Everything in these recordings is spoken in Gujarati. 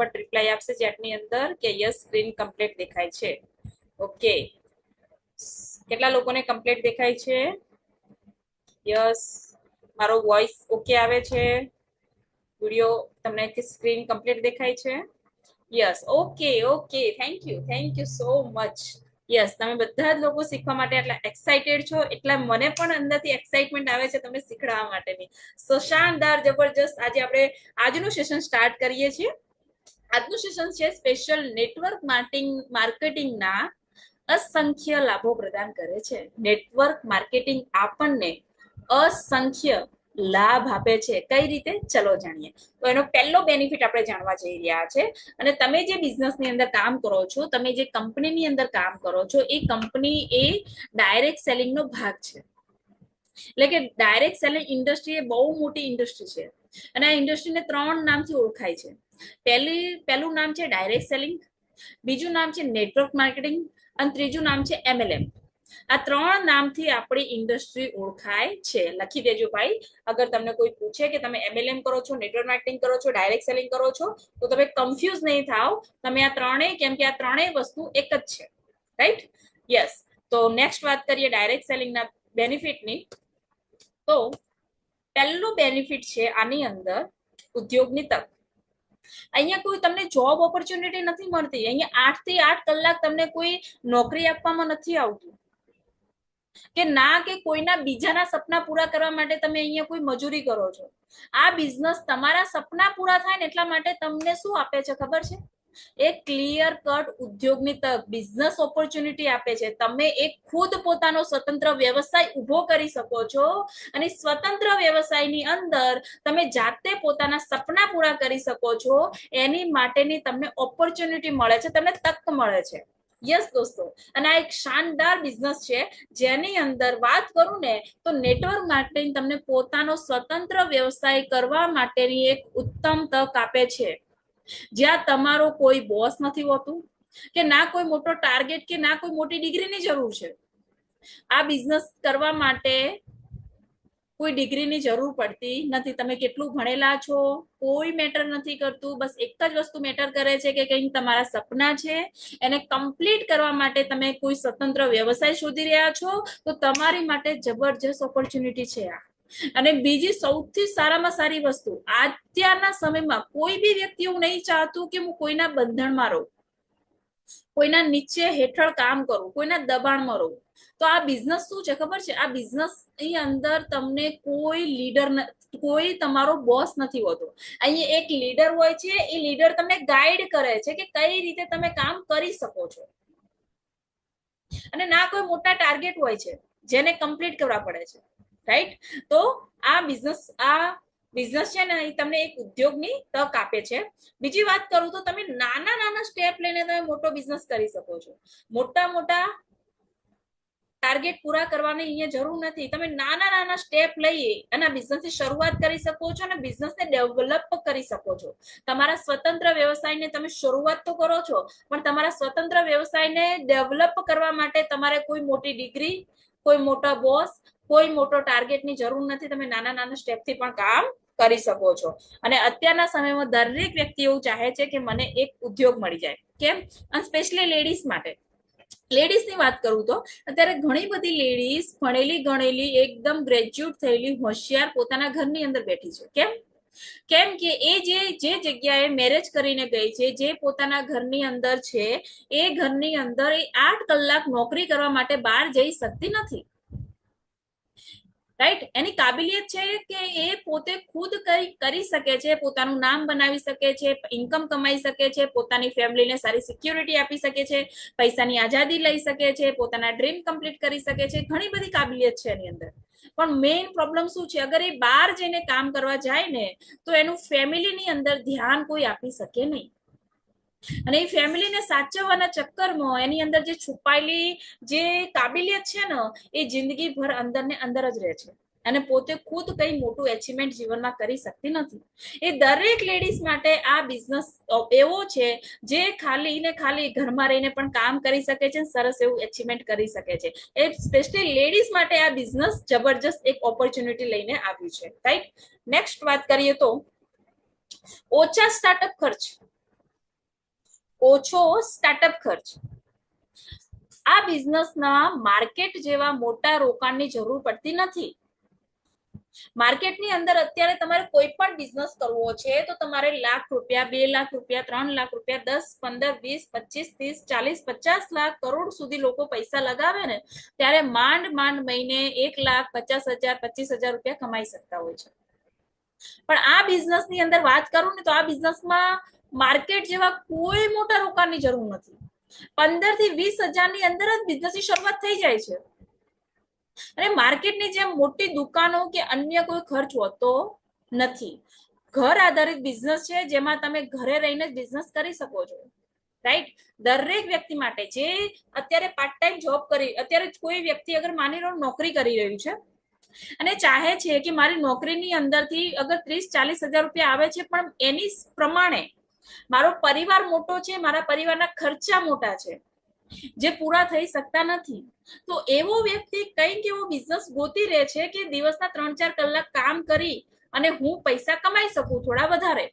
ફટાફટ રિપ્લાય આપશે ચેટની અંદર કે યસ સ્ક્રીન કમ્પ્લીટ દેખાય છે. ઓકે, કેટલા લોકોને કમ્પ્લીટ દેખાય છે? યસ, મારો વોઇસ ઓકે આવે છે? વિડિયો તમને સ્ક્રીન કમ્પ્લીટ દેખાય છે? Yes, okay okay, thank you so much. Yes, તમે બધા જ લોકો શીખવા માટે આટલા એક્સાઇટેડ છો, એટલા મને પણ અંદરથી એક્સાઇટમેન્ટ આવે છે તમને શીખડાવવા માટેની. સો શાનદાર, જબરજસ્ત. આજે આપણે આજનું સેશન સ્ટાર્ટ કરીએ છીએ. આજનું સેશન છે સ્પેશિયલ નેટવર્ક માર્કેટિંગના અસંખ્ય લાભો પ્રદાન કરે છે. નેટવર્ક માર્કેટિંગ આપણને અસંખ્ય લાભ આપે છે. કઈ રીતે? ચલો જાણીએ. તો એનો પહેલો બેનિફિટ આપણે જાણવા જઈ રહ્યા છે. અને તમે જે બિઝનેસની અંદર કામ કરો છો, તમે જે કંપનીની અંદર કામ કરો છો, એ કંપની એ ડાયરેક્ટ સેલિંગનો ભાગ છે. એટલે કે ડાયરેક્ટ સેલિંગ ઇન્ડસ્ટ્રી એ બહુ મોટી ઇન્ડસ્ટ્રી છે અને આ ઇન્ડસ્ટ્રીને 3 નામથી ઓળખાય છે. પહેલું નામ છે ડાયરેક્ટ સેલિંગ, બીજું નામ છે નેટવર્ક માર્કેટિંગ અને ત્રીજું નામ છે MLM. આ 3 નામથી આપણી ઇન્ડસ્ટ્રી ઓળખાય છે. લખી દેજો ભાઈ. અગર તમને કોઈ પૂછે કે તમે MLM કરો છો, નેટવર્ક માર્કેટિંગ કરો છો, ડાયરેક્ટ સેલિંગ કરો છો, તો તમે કન્ફ્યુઝ નહીં થાવ. તમે આ ત્રણેય, કેમ કે આ ત્રણેય વસ્તુ એક જ છે, રાઈટ? યસ. તો નેક્સ્ટ વાત કરીએ ડાયરેક્ટ સેલિંગના બેનિફિટની. તો પહેલું બેનિફિટ છે આની અંદર ઉદ્યોગની તક. અહીંયા કોઈ તમને જોબ ઓપોર્ચ્યુનિટી નથી મળતી. અહીંયા 8 થી 8 કલાક તમને કોઈ નોકરી આપવામાં નથી આવતું, કે ના કે કોઈના બીજાના સપના પૂરા કરવા માટે તમે અહીંયા કોઈ મજૂરી કરો છો. આ બિઝનેસ તમારા સપના પૂરા થાય ને એટલા માટે તમને શું આપે છે ખબર છે? એક ક્લિયર કટ ઉદ્યોગની તક, બિઝનેસ ઓપોર્ચ્યુનિટી આપે છે. તમે એક ખુદ પોતાનો સ્વતંત્ર વ્યવસાય ઉભો કરી શકો છો અને સ્વતંત્ર વ્યવસાયની અંદર તમે જાતે પોતાના સપના પૂરા કરી શકો છો. એની માટેની તમને ઓપોર્ચ્યુનિટી મળે છે, તમને તક મળે છે. યસ દોસ્તો, અને આ એક શાનદાર બિઝનેસ છે જેની અંદર વાત કરું ને તો નેટવર્ક માર્કેટિંગ તમને પોતાનો સ્વતંત્ર વ્યવસાય કરવા માટેની એક ઉત્તમ તક આપે છે, જ્યાં તમારો કોઈ બોસ નથી હોતું, કે ના કોઈ મોટો ટાર્ગેટ, કે ના કોઈ મોટી ડિગ્રીની જરૂર છે. આ બિઝનેસ કરવા માટે કોઈ ડિગ્રીની જરૂર પડતી નથી. તમે કેટલું ભણેલા છો કોઈ મેટર નથી કરતું. બસ એક જ વસ્તુ મેટર કરે છે કે કંઈક તમારા સપના છે, એને કમ્પ્લીટ કરવા માટે તમે કોઈ સ્વતંત્ર વ્યવસાય શોધી રહ્યા છો, તો તમારી માટે જબરજસ્ત ઓપોર્ચ્યુનિટી છે આ. અને બીજી સૌથી સારામાં સારી વસ્તુ, અત્યારના સમયમાં કોઈ બી વ્યક્તિ એવું નહીં ચાહતું કે હું કોઈના બંધણમાં રહું, કોઈના નીચે હેઠળ કામ કરું, કોઈના દબાણમાં રહું. તો આ બિઝનેસ શું છે ખબર છે? આ બિઝનેસ ની અંદર તમને કોઈ લીડર, કોઈ તમારો બોસ નથી હોતો. અહીંયા એક લીડર હોય છે. એ લીડર તમને ગાઈડ કરે છે કે કઈ રીતે તમે કામ કરી શકો છો. અને ના કોઈ મોટા ટાર્ગેટ હોય છે જેને કમ્પ્લીટ કરવા પડે છે, રાઈટ? તો આ બિઝનેસ છે ને, એ તમને એક ઉદ્યોગની તક આપે છે. બીજી વાત કરું તો તમે નાના સ્ટેપ લઈને તમે મોટો બિઝનેસ કરી શકો છો. મોટા ટાર્ગેટ પૂરા કરવાની અહીંયા જરૂર નથી. તમે નાના સ્ટેપ લઈ અને બિઝનેસની શરૂઆત કરી શકો છો અને બિઝનેસને ડેવલપ કરી શકો છો. તમારા સ્વતંત્ર વ્યવસાયને તમે શરૂઆત તો કરો છો, પણ તમારા સ્વતંત્ર વ્યવસાયને ડેવલપ કરવા માટે તમારે કોઈ મોટી ડિગ્રી, કોઈ મોટા બોસ, કોઈ મોટો ટાર્ગેટની જરૂર નથી. તમે નાના સ્ટેપથી પણ કામ કરી શકો છો. અને અત્યારના સમયમાં દરેક વ્યક્તિ એવું ચાહે છે કે મને એક ઉદ્યોગ મળી જાય. કેમ? અને સ્પેશિયલી લેડીઝ માટે. લેડીઝની વાત કરું તો અત્યારે ઘણી બધી લેડીઝ ભણેલી ગણેલી, એકદમ ગ્રેજ્યુએટ થયેલી, હોશિયાર પોતાના ઘરની અંદર બેઠી છે. કેમ કે એ જે જગ્યાએ મેરેજ કરીને ગઈ છે, જે પોતાના ઘરની અંદર છે, એ ઘરની અંદર એ 8 કલાક નોકરી કરવા માટે બહાર જઈ શકતી નથી, રાઈટ? એની કાબિલિયત છે કે એ પોતે ખુદ કરી શકે છે, પોતાનું નામ બનાવી શકે છે, ઇન્કમ કમાઈ શકે છે, પોતાની ફેમિલીને સારી સિક્યોરિટી આપી શકે છે, પૈસાની આઝાદી લઈ શકે છે, પોતાના ડ્રીમ કમ્પ્લીટ કરી શકે છે. ઘણી બધી કાબિલિયત છે એની અંદર. પણ મેઇન પ્રોબ્લેમ શું છે? અગર એ બહાર જઈને કામ કરવા જાય ને તો એનું ફેમિલીની અંદર ધ્યાન કોઈ આપી શકે નહીં. અને એ ફેમિલીને સાચવવાના ચક્કરમાં એની અંદર જે છુપાયેલી જે કાબિલિયત છે ને, એ જિંદગીભર અંદર ને અંદર જ રહે છે અને પોતે ખુદ કઈ મોટું એચિવમેન્ટ જીવનમાં કરી શકતી નથી. એ દરેક લેડીઝ માટે આ બિઝનેસ એવો છે જે ખાલી ને ખાલી ઘરમાં રહીને પણ કામ કરી શકે છે, સરસ એવું એચિવમેન્ટ કરી શકે છે. એ સ્પેશિયલી લેડીઝ માટે આ બિઝનેસ જબરજસ્ત એક ઓપોર્ચ્યુનિટી લઈને આવ્યું છે, રાઈટ? નેક્સ્ટ વાત કરીએ તો ઓછા સ્ટાર્ટઅપ ખર્ચ. ઓછો સ્ટાર્ટઅપ ખર્ચ. આ બિઝનેસના માર્કેટ જેવા મોટા રોકાણની જરૂર પડતી નથી. માર્કેટની અંદર અત્યારે તમારે કોઈ પણ બિઝનેસ કરવો છે તો તમારે લાખ રૂપિયા, 2 લાખ રૂપિયા, 3 લાખ રૂપિયા, 10, 15, 20, 25, 30, 40, 50 લાખ, કરોડ સુધી લોકો પૈસા લગાવે ને ત્યારે માંડ માંડ મહિને 1,50,000, 25,000 રૂપિયા કમાઈ શકતા હોય છે. પણ આ બિઝનેસની અંદર વાત કરું ને તો આ બિઝનેસમાં માર્કેટ જેવા કોઈ મોટા રોકાણની જરૂર નથી. 15 થી 20,000 ની અંદર જ બિઝનેસની શરૂઆત થઈ જાય છે. અને માર્કેટની જેમ મોટી દુકાનો કે અન્ય કોઈ ખર્ચ હોતો નથી. ઘર આધારિત બિઝનેસ છે જેમાં તમે ઘરે રહીને જ બિઝનેસ કરી શકો છો. રાઈટ? દરેક વ્યક્તિ માટે જે અત્યારે પાર્ટ ટાઈમ જોબ કરી, અત્યારે કોઈ વ્યક્તિ અગર માની લો નોકરી કરી રહ્યું છે અને ચાહે છે કે મારી નોકરીની અંદરથી અગર 30-40 હજાર રૂપિયા આવે છે પણ એની પ્રમાણે મારો પરિવાર મોટો છે, મારા પરિવારના ખર્ચા મોટા છે જે પૂરા થઈ શકતા નથી, તો એવો વ્યક્તિ કંઈક એવો બિઝનેસ ગોતી રહે છે કે દિવસના 3-4 કલાક કામ કરી અને હું પૈસા કમાઈ શકું થોડા વધારે.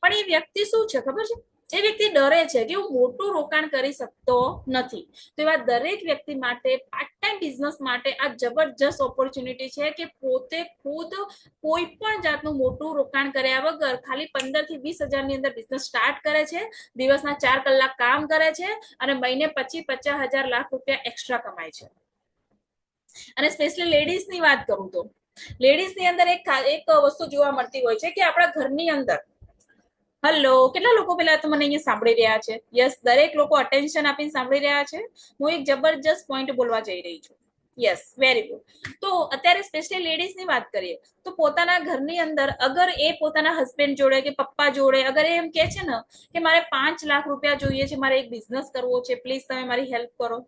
પણ એ વ્યક્તિ શું છે ખબર છે? એ વ્યક્તિ ડરે છે કે હું મોટું રોકાણ કરી શકતો નથી. તો એવા દરેક વ્યક્તિ માટે પાર્ટ ટાઈમ બિઝનેસ માટે આ જબરજસ્ત ઓપોર્ચ્યુનિટી છે કે પોતે ખુદ કોઈ પણ જાતનું મોટું રોકાણ કર્યા વગર ખાલી 15 થી 20 હજાર ની અંદર બિઝનેસ સ્ટાર્ટ કરે છે, દિવસના 4 કલાક કામ કરે છે અને મહિને 25-50 હજાર લાખ રૂપિયા એક્સ્ટ્રા કમાય છે. અને સ્પેશિયલી લેડીઝ ની વાત કરું તો લેડીઝ ની અંદર એક વસ્તુ જોવા મળતી હોય છે કે આપણા ઘરની અંદર, હેલો, કેટલા લોકો પેલા તો મને અહીંયા સાંભળી રહ્યા છે? યસ, દરેક લોકો અટેન્શન આપીને સાંભળી રહ્યા છે. હું એક જબરજસ્ત પોઈન્ટ બોલવા જઈ રહી છું. Yes, very good. તો અત્યારે સ્પેશિયલી લેડીઝ ની વાત કરીએ તો પોતાના ઘરની અંદર અગર એ પોતાના હસબન્ડ જોડે કે પપ્પા જોડે અગર એમ કે છે ને કે મારે 5 લાખ રૂપિયા જોઈએ છે, મારે એક બિઝનેસ કરવો છે, પ્લીઝ તમે મારી હેલ્પ કરો,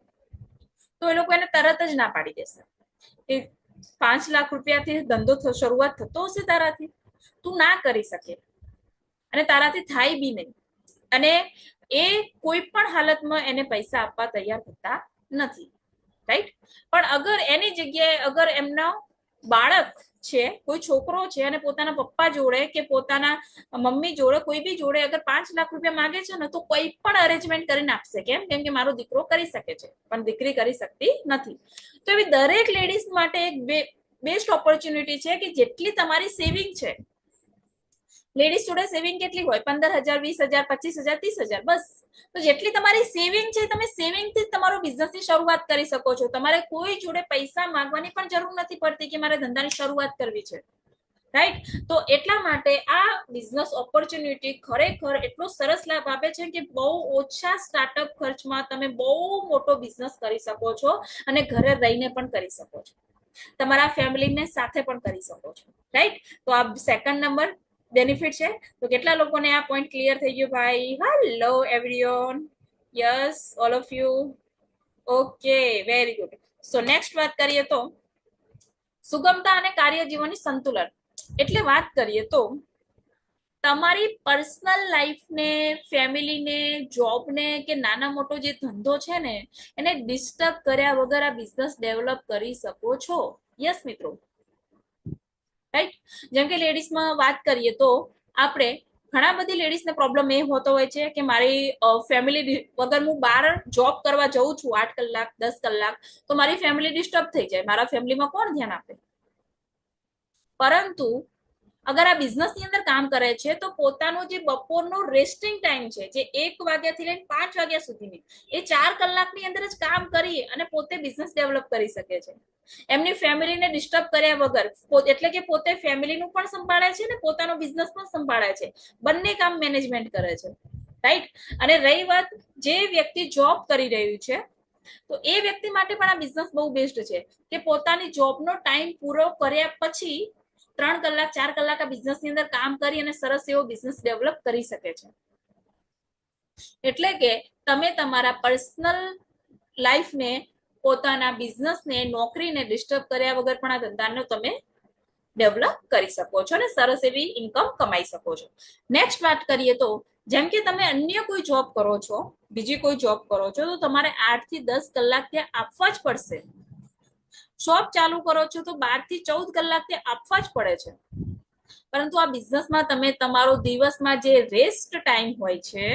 તો એ લોકો એને તરત જ ના પાડી દેશે કે 5 લાખ રૂપિયાથી ધંધો શરૂઆત થતો હશે તારાથી? તું ના કરી શકે અને તારાથી થાય બી નહીં. અને એ કોઈ પણ હાલતમાં એને પૈસા આપવા તૈયાર થતા નથી. રાઈટ? પણ અગર એની જગ્યાએ અગર એમનો બાળક છે, કોઈ છોકરો છે અને પોતાના પપ્પા જોડે કે પોતાના મમ્મી જોડે કોઈ બી જોડે અગર 5 લાખ રૂપિયા માંગે છે ને તો કોઈ પણ અરેન્જમેન્ટ કરીને આપશે. કેમ? કેમ કે મારો દીકરો કરી શકે છે પણ દીકરી કરી શકતી નથી. તો એવી દરેક લેડીઝ માટે એક બેસ્ટ ઓપોર્ચ્યુનિટી છે કે જેટલી તમારી સેવિંગ છે, લેડીઝ જોડે સેવિંગ કેટલી હોય? 15,000, 20,000, 25,000, 30,000, બસ. તો જેટલી તમારી સેવિંગ છે તમે સેવિંગથી તમારો બિઝનેસની શરૂઆત કરી શકો છો. તમારે કોઈ જોડે પૈસા માંગવાની પણ જરૂર નથી પડતી કે મારે ધંધાની શરૂઆત કરવી છે. રાઈટ? તો એટલા માટે આ બિઝનેસ ઓપોર્ચ્યુનિટી ખરેખર એટલો સરસ લાભ આપે છે કે બહુ ઓછા સ્ટાર્ટઅપ ખર્ચમાં તમે બહુ મોટો બિઝનેસ કરી શકો છો અને ઘરે રહીને પણ કરી શકો છો, તમારા ફેમિલીને સાથે પણ કરી શકો છો. રાઈટ? તો આ સેકન્ડ નંબર બેનિફિટ છે. તો કેટલા લોકોને આ પોઈન્ટ ક્લિયર થઈ ગયો ભાઈ? Hello everyone. Yes, all of you. Okay, very good. So next વાત કરીએ તો સુગમતા અને કાર્ય જીવનની સંતુલન. એટલે વાત કરીએ તો તમારી પર્સનલ લાઈફને, ફેમિલીને, જોબને કે નાના મોટો જે ધંધો છે ને એને ડિસ્ટર્બ કર્યા વગર આ બિઝનેસ ડેવલપ કરી શકો છો. યસ મિત્રો, રાઈટ? જેમ કે લેડીઝમાં વાત કરીએ તો આપણે ઘણા બધી લેડીઝને પ્રોબ્લેમ એ હોતો હોય છે કે મારી ફેમિલી વગર હું બહાર જોબ કરવા જઉં છું 8 કલાક 10 કલાક તો મારી ફેમિલી ડિસ્ટર્બ થઈ જાય, મારા ફેમિલીમાં કોણ ધ્યાન આપે? પરંતુ અગર આ બિઝનેસની અંદર કામ કરે છે તો પોતાનો જે બપોરનો રેસ્ટિંગ ટાઈમ છે, જે 1 વાગ્યાથી લઈને 5 વાગ્યા સુધીની, એ 4 કલાકની અંદર જ કામ કરી અને પોતે બિઝનેસ ડેવલપ કરી શકે છે એમની ફેમિલીને ડિસ્ટર્બ કર્યા વગર. એટલે કે પોતે ફેમિલીનું પણ સંભાળે છે ને પોતાનો બિઝનેસ પણ સંભાળે છે, બંને કામ મેનેજમેન્ટ કરે છે. રાઈટ? અને રહી વાત જે વ્યક્તિ જોબ કરી રહ્યું છે તો એ વ્યક્તિ માટે પણ આ બિઝનેસ બહુ બેસ્ટ છે કે પોતાની જોબનો ટાઈમ પૂરો કર્યા પછી 3 કલાક 4 કલાક આ બિઝનેસની અંદર કામ કરી અને સરસ એવો બિઝનેસ ડેવલપ કરી શકે છે. એટલે કે તમે તમારા પર્સનલ લાઈફને, પોતાના બિઝનેસને, નોકરીને ડિસ્ટર્બ કર્યા વગર પણ આ ધંધાનો તમે ડેવલપ કરી શકો છો અને સરસ એવી ઇન્કમ કમાઈ શકો છો. નેક્સ્ટ વાત કરીએ તો જેમ કે તમે અન્ય કોઈ જોબ કરો છો, બીજી કોઈ જોબ કરો છો તો તમારે 8 થી 10 કલાક ત્યાં આપવા જ પડશે. શોપ ચાલુ કરો છો તો 12 થી 14 કલાક તે આપવા જ પડે છે. પરંતુ આ બિઝનેસમાં તમે તમારો દિવસમાં જે રેસ્ટ ટાઈમ હોય છે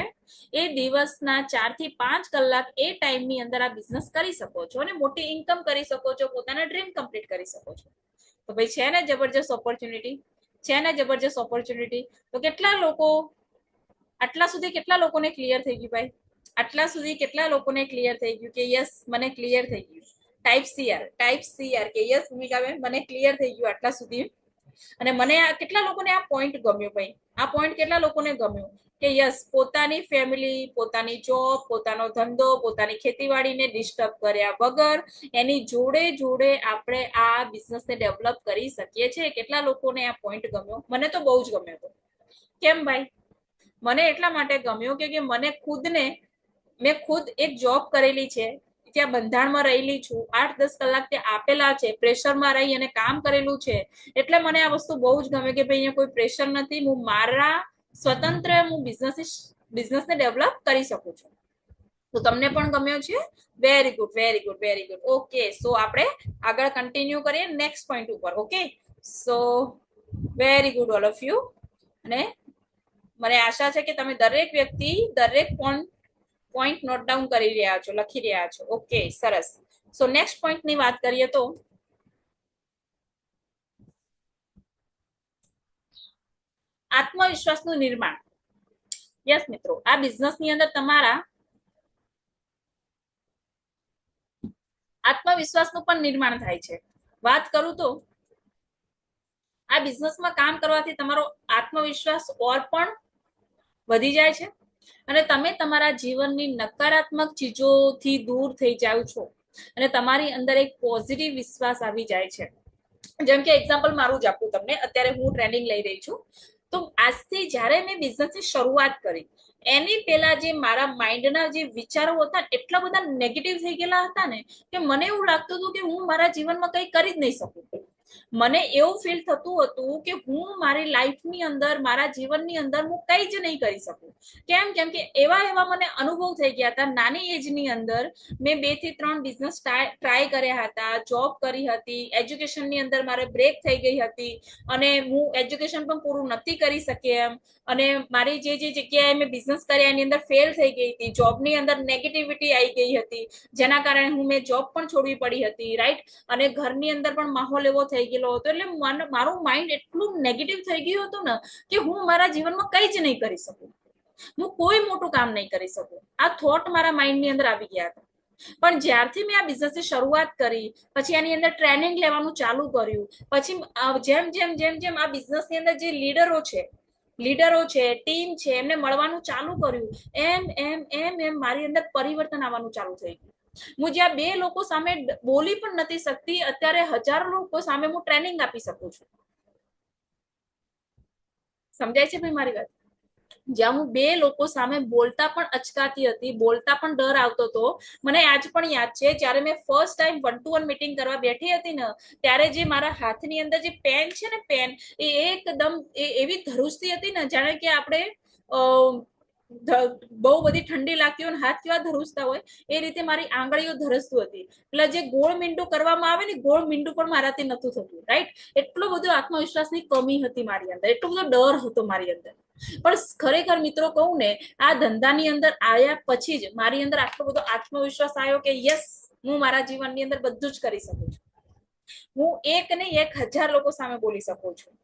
એ દિવસના 4 થી 5 કલાક એ ટાઈમની અંદર આ બિઝનેસ કરી શકો છો અને મોટી ઇન્કમ કરી શકો છો, પોતાના ડ્રીમ કમ્પ્લીટ કરી શકો છો. તો ભાઈ છે ને જબરજસ્ત ઓપોર્ચ્યુનિટી, છે ને જબરજસ્ત ઓપોર્ચ્યુનિટી. તો કેટલા લોકો આટલા સુધી કેટલા લોકોને ક્લિયર થઈ ગયું ભાઈ? આટલા સુધી કેટલા લોકોને ક્લિયર થઈ ગયું કે યસ મને ક્લિયર થઈ ગયું? ટાઈપ સીઆર કે યસ ભૂમિકાબેન મને ક્લિયર થઈ ગયું આટલા સુધી. અને મને કેટલા લોકોને આ પોઈન્ટ ગમ્યો ભાઈ? આ પોઈન્ટ કેટલા લોકોને ગમ્યો કે યસ પોતાની ફેમિલી, પોતાની જોબ, પોતાનો ધંધો, પોતાની ખેતીવાડીને ડિસ્ટર્બ કર્યા વગર એની જોડે જોડે આપણે આ બિઝનેસને ડેવલપ કરી શકીએ છીએ? કેટલા લોકોને આ પોઈન્ટ ગમ્યો? મને તો બહુ જ ગમ્યો હતો. કેમ ભાઈ? મને એટલા માટે ગમ્યો કે મને ખુદને, મેં ખુદ એક જોબ કરેલી છે, ત્યાં બંધારણમાં રહેલી છું, 8-10 કલાક ત્યાં આપેલા છે, પ્રેશરમાં રહી અને કામ કરેલું છે. એટલે મને આ વસ્તુ બહુ જ ગમે કે ભાઈ અહીંયા કોઈ પ્રેશર નથી, હું મારા સ્વતંત્ર હું બિઝનેસને ડેવલપ કરી શકું છું. તો તમને પણ ગમ્યો છે? Very good, very good, very good. Okay, so આપણે આગળ કન્ટિન્યુ કરીએ નેક્સ્ટ પોઈન્ટ ઉપર. Okay, so very good all of you. અને મને આશા છે કે તમે દરેક વ્યક્તિ દરેક પોઈન્ટ નોટ ડાઉન કરી રહ્યા છો, લખી રહ્યા છો. ઓકે, સરસ. સો નેક્સ્ટ પોઈન્ટની વાત કરીએ તો આત્મવિશ્વાસનું નિર્માણ. યસ મિત્રો, આ બિઝનેસની અંદર તમારા આત્મવિશ્વાસનું પણ નિર્માણ થાય છે. વાત કરું તો આ બિઝનેસમાં કામ કરવાથી તમારો આત્મવિશ્વાસ ઓર પણ વધી જાય છે અને તમે તમારા જીવનની નકારાત્મક ચીજોથી દૂર થઈ જાવ છો અને તમારી અંદર એક પોઝિટિવ વિશ્વાસ આવી જાય છે. જેમ કે એક્ઝામ્પલ મારું જ આપું તમને. અત્યારે હું ટ્રેનિંગ લઈ રહી છું. તો આજથી જ્યારે મેં બિઝનેસની શરૂઆત કરી એની પહેલા જે મારા માઇન્ડના જે વિચારો હતા એટલા બધા નેગેટિવ થઈ ગયેલા હતા ને કે મને એવું લાગતું હતું કે હું મારા જીવનમાં કંઈ કરી જ નહીં શકું. મને એવું ફીલ થતું હતું કે હું મારી લાઈફની અંદર, મારા જીવનની અંદર હું કંઈ જ નહીં કરી શકું. કેમ કે એવા મને અનુભવ થઈ ગયા હતા. નાની એજની અંદર મેં 2 થી 3 બિઝનેસ ટ્રાય કર્યા હતા, જોબ કરી હતી, એજ્યુકેશનની અંદર મારે બ્રેક થઈ ગઈ હતી અને હું એજ્યુકેશન પણ પૂરું નથી કરી શકી એમ. અને મારી જે જગ્યાએ મેં બિઝનેસ કર્યા એની અંદર ફેલ થઈ ગઈ હતી, જોબની અંદર નેગેટિવિટી આવી ગઈ હતી, જેના કારણે હું મેં જોબ પણ છોડવી પડી હતી, રાઈટ. અને ઘરની અંદર પણ માહોલ એવો થઈ ગયેલો હતો એટલે મારું માઇન્ડ એટલું નેગેટિવ થઈ ગયું હતું ને કે હું મારા જીવનમાં કંઈ જ નહીં કરી શકું, હું કોઈ મોટું કામ નહીં કરી શકું. આ થોટ મારા માઇન્ડની અંદર આવી ગયા હતા. પણ જ્યારથી મેં આ બિઝનેસની શરૂઆત કરી, પછી એની અંદર ટ્રેનિંગ લેવાનું ચાલુ કર્યું, પછી જેમ જેમ જેમ જેમ આ બિઝનેસની અંદર જે લીડરો છે, ટીમ છે, એમને મળવાનું ચાલુ કર્યું, એમ એમ એમ એમ મારી અંદર પરિવર્તન આવવાનું ચાલુ થઈ ગયું. હું જ્યાં 2 લોકો સામે બોલી પણ નથી શકતી, અત્યારે હજારો લોકો સામે હું ટ્રેનિંગ આપી શકું છું. સમજાય છે ભાઈ મારી વાત? જ્યાં હું 2 લોકો સામે બોલતા પણ અચકાતી હતી, બોલતા પણ ડર આવતો હતો. મને આજ પણ યાદ છે જ્યારે મેં ફર્સ્ટ ટાઈમ 1-to-1 મીટિંગ કરવા બેઠી હતી ને ત્યારે જે મારા હાથની અંદર જે પેન છે ને, પેન એ એકદમ એવી ધરુસતી હતી ને જાણે કે આપણે બહુ બધી ઠંડી લાગતી હોય, હાથ કેવા ધરુસતા હોય એ રીતે મારી આંગળીઓ ધરસતું હતી. એટલે જે ગોળ મીંડું કરવામાં આવે ને, ગોળ મીંડું પણ મારાથી નતું થતું, રાઈટ. એટલો બધો આત્મવિશ્વાસની કમી હતી મારી અંદર, એટલો બધો ડર હતો મારી અંદર. પણ ખરેખર મિત્રો કહું ને, આ ધંધાની અંદર આવ્યા પછી જ મારી અંદર આટલો બધો આત્મવિશ્વાસ આવ્યો કે યસ, હું મારા જીવનની અંદર બધું જ કરી શકું છું. હું 1 નહીં 1000 લોકો સામે બોલી શકું છું.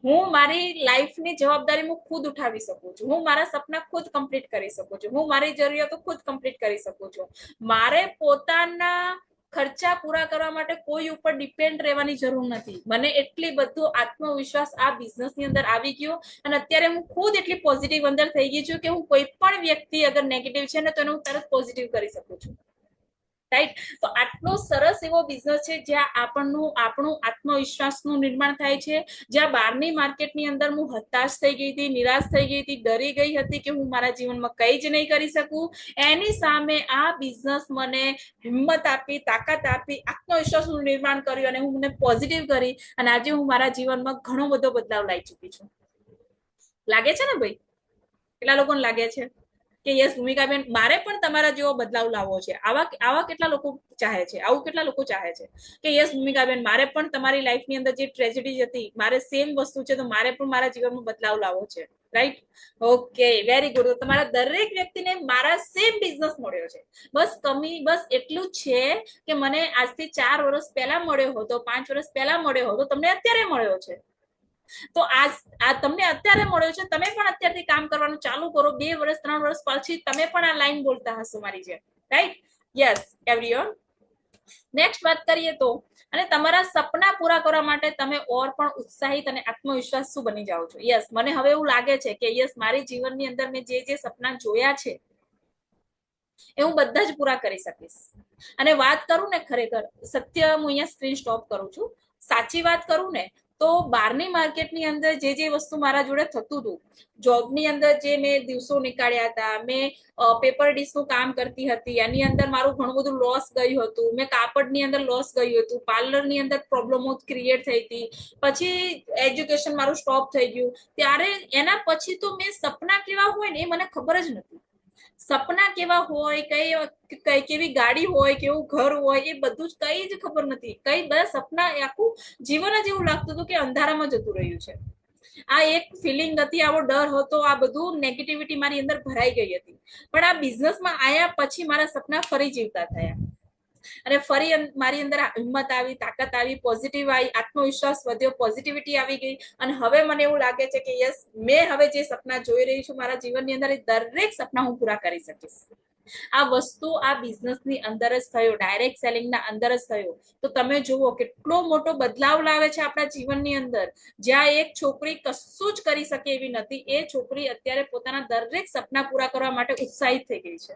હું મારી લાઈફની જવાબદારી હું ખુદ ઉઠાવી શકું છું. હું મારા સપના ખુદ કમ્પ્લીટ કરી શકું છું. હું મારી જરૂરિયાતો ખુદ કમ્પ્લીટ કરી શકું છું. મારે પોતાના ખર્ચા પૂરા કરવા માટે કોઈ ઉપર ડિપેન્ડ રહેવાની જરૂર નથી. મને એટલી બધો આત્મવિશ્વાસ આ બિઝનેસની અંદર આવી ગયો અને અત્યારે હું ખુદ એટલી પોઝિટિવ અંદર થઈ ગઈ છું કે હું કોઈ પણ વ્યક્તિ અગર નેગેટિવ છે ને તો હું તરત પોઝિટિવ કરી શકું છું, રાઈટ. તો આટલો સરસ એવો બિઝનેસ છે જ્યાં આપણું આત્મવિશ્વાસનું નિર્માણ થાય છે. જ્યાં બહારની માર્કેટની અંદર હું હતાશ થઈ ગઈ હતી, નિરાશ થઈ ગઈ હતી, ડરી ગઈ હતી કે હું મારા જીવનમાં કંઈ જ નહીં કરી શકું, એની સામે આ બિઝનેસ મને હિંમત આપી, તાકાત આપી, આત્મવિશ્વાસનું નિર્માણ કર્યું અને હું મને પોઝિટિવ કરી અને આજે હું મારા જીવનમાં ઘણો બધો બદલાવ લાવી ચૂકી છું. લાગે છે ને ભાઈ? કેટલા લોકોને લાગે છે? કે યસ ભૂમિકાબેન મારે પણ તમારા જેવો બદલાવ લાવવો છે. આવા આવા કેટલા લોકો ચાહે છે, આવું કેટલા લોકો ચાહે છે કે યસ ભૂમિકાબેન મારે પણ તમારી લાઈફની અંદર જે ટ્રેજેડી હતી મારે સેમ વસ્તુ છે તો મારે પણ મારા જીવનમાં બદલાવ લાવવો છે. રાઈટ? Okay, very good. તમારા દરેક વ્યક્તિને મારા સેમ બિઝનેસ મળ્યો છે. બસ એટલું જ છે કે મને આજથી 4 વર્ષ પહેલા મળ્યો હતો, 5 વર્ષ પહેલા મળ્યો હતો, તમને અત્યારે મળ્યો છે. તો આ તમને અત્યારે મળ્યો છે, તમે પણ અત્યારથી કામ કરવાનું ચાલુ કરો. 2 વર્ષ 3 વર્ષ પછી તમે પણ આ લાઈન બોલતા હશો મારી જેમ. રાઈટ? Yes everyone. નેક્સ્ટ વાત કરીએ તો, અને તમારા સપના પૂરા કરવા માટે તમે ઓર પણ ઉત્સાહિત અને આત્મવિશ્વાસ શું બની જાઓ છો? યસ, મને હવે એવું લાગે છે કે યસ મારી જીવનની અંદર મેં જે સપના જોયા છે એ હું બધા જ પૂરા કરી શકીશ. અને વાત કરું ને, ખરેખર સત્ય હું અહીંયા સ્ક્રીન સ્ટોપ કરું છું. સાચી વાત કરું ને તો બહારની માર્કેટની અંદર જે વસ્તુ મારા જોડે થતું હતું, જોબની અંદર જે મેં દિવસો નીકાળ્યા હતા, મેં પેપર ડીશનું કામ કરતી હતી, એની અંદર મારું ઘણું બધું લોસ ગયું હતું. મેં કાપડની અંદર લોસ ગયું હતું, પાર્લરની અંદર પ્રોબ્લેમો ક્રિએટ થઈ હતી, પછી એજ્યુકેશન મારું સ્ટોપ થઈ ગયું. ત્યારે એના પછી તો મેં સપના કેવા હોય ને એ મને ખબર જ નથી. સપના કેવા હોય, કેવી ગાડી હોય, કેવું ઘર હોય, એ બધું જ કઈ જ ખબર નથી. કઈ બધા સપના આખું જીવન જ એવું લાગતું હતું કે અંધારામાં જતું રહ્યું છે. આ એક ફિલિંગ હતી, આવો ડર હતો, આ બધું નેગેટિવિટી મારી અંદર ભરાઈ ગઈ હતી. પણ આ બિઝનેસમાં આયા પછી મારા સપના ફરી જીવતા થયા અને ફરી મારી અંદર હિંમત આવી, તાકાત આવી, પોઝિટિવ આવી, આત્મવિશ્વાસ વધ્યો, પોઝિટિવિટી આવી ગઈ. અને હવે મને એવું લાગે છે કે યસ મેં હવે જે સપના જોઈ રહી છું મારા જીવનની અંદર, એ દરેક સપના હું પૂરા કરી શકીશ. આ વસ્તુ આ બિઝનેસની અંદર જ થયો, ડાયરેક્ટ સેલિંગના અંદર જ થયો. તો તમે જુઓ કેટલો મોટો બદલાવ લાવે છે આપણા જીવનની અંદર. જ્યાં એક છોકરી કશું જ કરી શકે એવી નથી, એ છોકરી અત્યારે પોતાના દરેક સપના પૂરા કરવા માટે ઉત્સાહિત થઈ ગઈ છે.